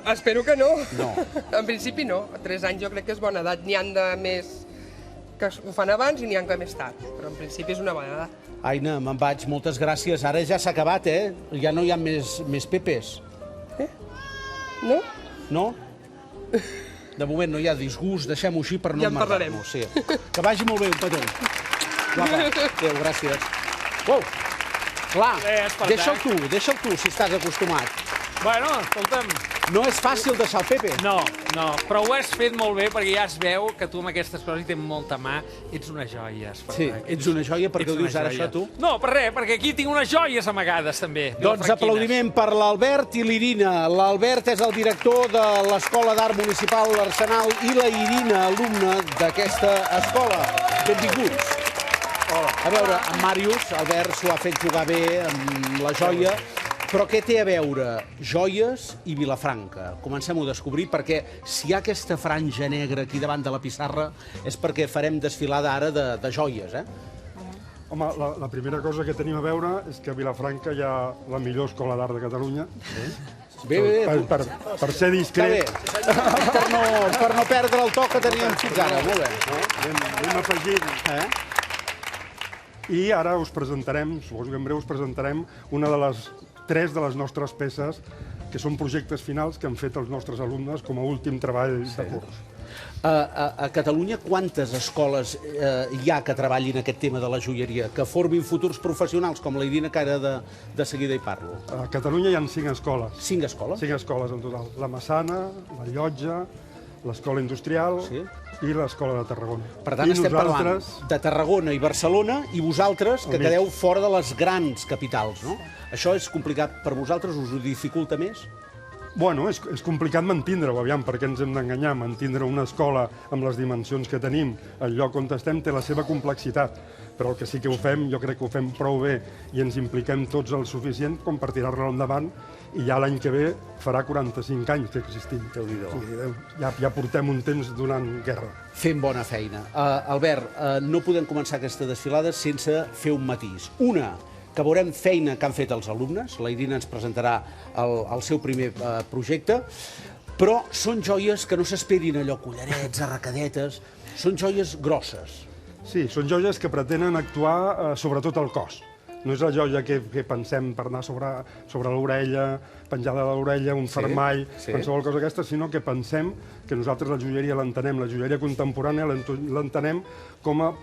Espero que no. No. En principi no. A 3 anys jo crec que és bona edat. N'hi han de més que ho fan abans i n'hi ha que més tard. Però en principi és una bona edat. Aina, me'n vaig. Moltes gràcies. Ara ja s'ha acabat, eh? Ja no hi ha més Pepes. No? No? De moment no hi ha disgust. Deixem-ho així per no emmerrar-nos. Sí. Que vagi molt bé, un petó. Guapa. Adéu, gràcies. Uau! Clar, deixa'l tu, si estàs acostumat. Bueno, escolta'm... No és fàcil deixar el Pepe. No, però ho has fet molt bé perquè ja es veu que tu amb aquestes coses hi tens molta mà. Ets una joia. Sí, ets una joia perquè ho dius ara això, tu? No, per res, perquè aquí tinc unes joies amagades, també. Doncs aplaudiment per l'Albert i l'Irina. L'Albert és el director de l'Escola d'Art Municipal L'Arsenal i la Irina, alumna d'aquesta escola. Benvinguts. A veure, en Màrius, Albert s'ho ha fet jugar bé amb la joia, però què té a veure joies i Vilafranca? Comencem-ho a descobrir, perquè si hi ha aquesta franja negra aquí davant de la pissarra és perquè farem desfilada ara de joies, eh? Home, la primera cosa que tenim a veure és que a Vilafranca hi ha la millor escola d'art de Catalunya. Bé. Per ser discret. Per no perdre el to que teníem fins ara. Molt bé. Anem afegint. I ara us presentarem, suposo que en breu us presentarem una de les 3 de les nostres peces, que són projectes finals que han fet els nostres alumnes com a últim treball de curs. A Catalunya quantes escoles hi ha que treballin aquest tema de la joieria, que formin futurs professionals, com la Irina, que ara de seguida hi parlo? A Catalunya hi ha 5 escoles. 5 escoles? 5 escoles en total. La Massana, la Llotja, l'Escola Industrial i l'Escola de Tarragona. Per tant, estem parlant de Tarragona i Barcelona i vosaltres, que quedeu fora de les grans capitals, no? Això és complicat per vosaltres? Us ho dificulta més? Bueno, és complicat mantindre-ho, aviam, perquè ens hem d'enganyar. Mantindre una escola amb les dimensions que tenim, el lloc on estem, té la seva complexitat. Però el que sí que ho fem, jo crec que ho fem prou bé i ens impliquem tots el suficient com per tirar-lo endavant, i ja l'any que ve farà 45 anys que existim. Ja portem un temps donant guerra. Fem bona feina. Albert, no podem començar aquesta desfilada sense fer un matís. Una, que veurem feina que han fet els alumnes. La Irina ens presentarà el seu primer projecte. Però són joies que no s'esperin allò collarets, arracadetes. Són joies grosses. Sí, són joies que pretenen actuar sobre tot el cos. No és la joia que pensem per anar sobre l'orella, penjada de l'orella, un fermall, qualsevol cosa d'aquesta, sinó que pensem que nosaltres la joieria l'entenem, la joieria contemporània l'entenem com a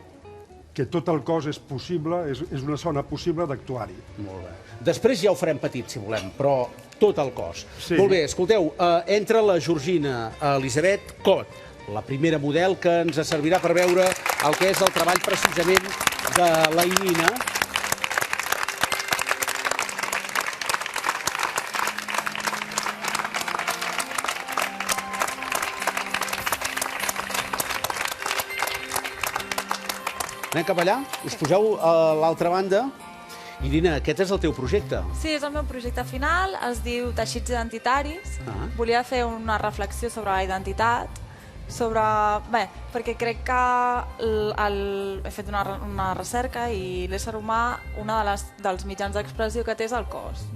que tot el cos és possible, és una zona possible d'actuar-hi. Molt bé. Després ja ho farem petit, si volem, però tot el cos. Molt bé, escolteu, entra la Georgina Elisabet Cot, la primera model que ens servirà per veure el que és el treball precisament de la Irina. Anem cap allà? Us poseu a l'altra banda. Irina, aquest és el teu projecte. Sí, és el meu projecte final, es diu Teixits identitaris. Volia fer una reflexió sobre la identitat, perquè crec que he fet una recerca i l'ésser humà, un dels mitjans d'expressió que té és el cos.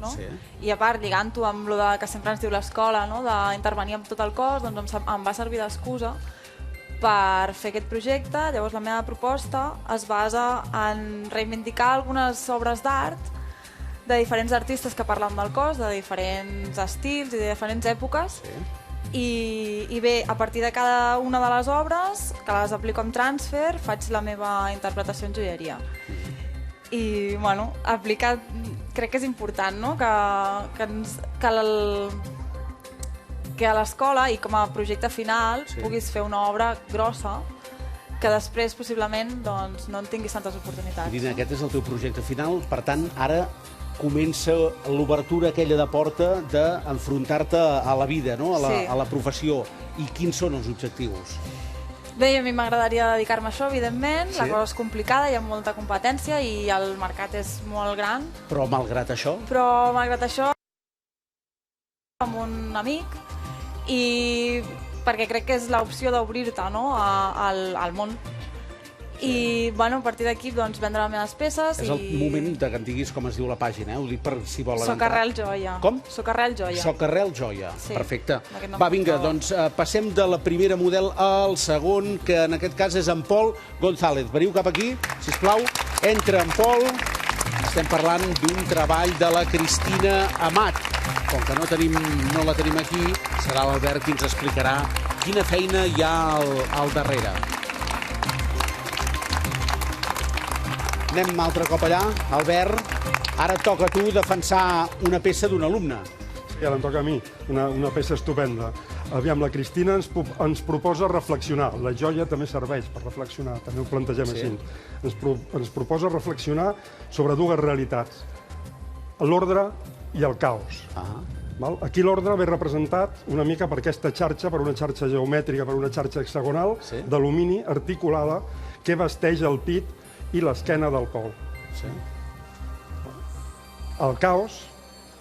I a part, lligant-ho amb el que sempre ens diu l'escola, d'intervenir amb tot el cos, doncs em va servir d'excusa per fer aquest projecte. Llavors la meva proposta es basa en reivindicar algunes obres d'art de diferents artistes que parlen del cos, de diferents estils i de diferents èpoques. I bé, a partir de cada una de les obres, que les aplico amb transfer, faig la meva interpretació en joieria. I, bueno, aplicar, crec que és important, no?, que a l'escola i com a projecte final puguis fer una obra grossa que després possiblement no en tinguis tantes oportunitats. Irina, aquest és el teu projecte final, per tant, ara comença l'obertura aquella de porta d'enfrontar-te a la vida, a la professió. I quins són els objectius? Bé, a mi m'agradaria dedicar-me a això, evidentment. La cosa és complicada, hi ha molta competència i el mercat és molt gran. Però malgrat això, amb un amic, i perquè crec que és l'opció d'obrir-te al món. I a partir d'aquí vendre les meves peces. És el moment que em diguis com es diu la pàgina, ho dic per si volen entrar. Socarrel Joia. Com? Socarrel Joia. Socarrel Joia, perfecte. Va, vinga, doncs passem de la primera model al segon, que en aquest cas és en Pol González. Veniu cap aquí, sisplau. Entra en Pol. Estem parlant d'un treball de la Cristina Amat. Com que no la tenim aquí, serà l'Albert qui ens explicarà quina feina hi ha al darrere. Anem un altre cop allà. Albert, ara et toca a tu defensar una peça d'un alumne. Sí, ara em toca a mi, una peça estupenda. Aviam, la Cristina ens proposa reflexionar. La joia també serveix per reflexionar, també ho plantegem així. Ens proposa reflexionar sobre dues realitats, l'ordre i el caos. Aquí l'ordre ve representat una mica per aquesta xarxa, per una xarxa geomètrica, per una xarxa hexagonal d'alumini articulada que vesteix el pit i l'esquena del Pol. El caos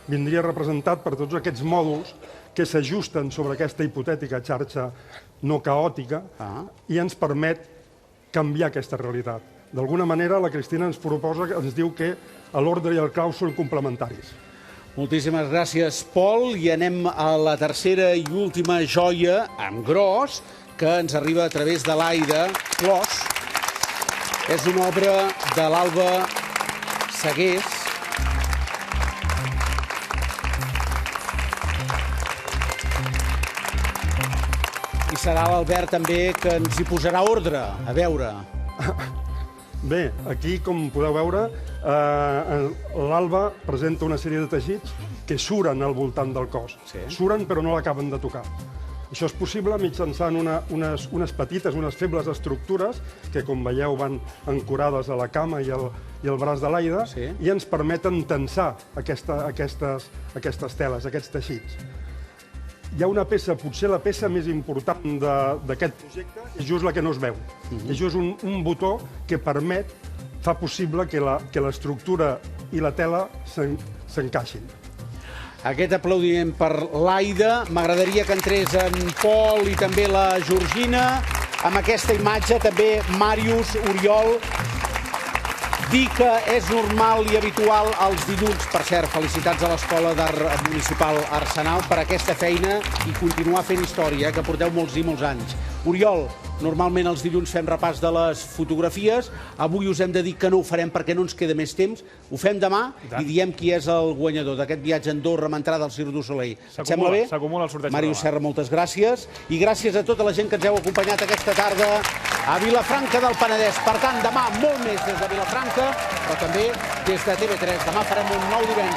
vindria representat per tots aquests mòduls que s'ajusten sobre aquesta hipotètica xarxa no caòtica i ens permet canviar aquesta realitat. D'alguna manera, la Cristina ens diu que l'ordre i el caos són complementaris. Moltíssimes gràcies, Pol. I anem a la tercera i última joia, en gros, que ens arriba a través de l'Aida Clos. És una obra de l'Alba Segués. I serà l'Albert també que ens hi posarà ordre. A veure. Bé, aquí, com podeu veure, l'Alba presenta una sèrie de teixits que suren al voltant del cos. Suren, però no l'acaben de tocar. Això és possible mitjançant unes petites, unes febles estructures que, com veieu, van ancorades a la cama i al braç de l'Aida i ens permeten tensar aquestes teles, aquests teixits. hi ha una peça, potser la peça més important d'aquest projecte, és just la que no es veu. És just un botó que permet, fa possible que l'estructura i la tela s'encaixin. Aquest aplaudiment per l'Aida. M'agradaria que entrés en Pol i també la Georgina. Amb aquesta imatge també Màrius, Oriol, dir que és normal i habitual els dilluns. Per cert, felicitats a l'Escola d'Art Municipal Arsenal per aquesta feina i continuar fent història, que porteu molts i molts anys. Oriol, normalment els dilluns fem repàs de les fotografies. Avui us hem de dir que no ho farem perquè no ens queda més temps. Ho fem demà i diem qui és el guanyador d'aquest viatge a Andorra amb entrada al Cirque du Soleil. Et sembla bé? S'acumula el sorteig. Màrius Serra, moltes gràcies. I gràcies a tota la gent que ens heu acompanyat aquesta tarda a Vilafranca del Penedès. Per tant, demà molt més des de Vilafranca, però també des de TV3. Demà farem un nou divendres.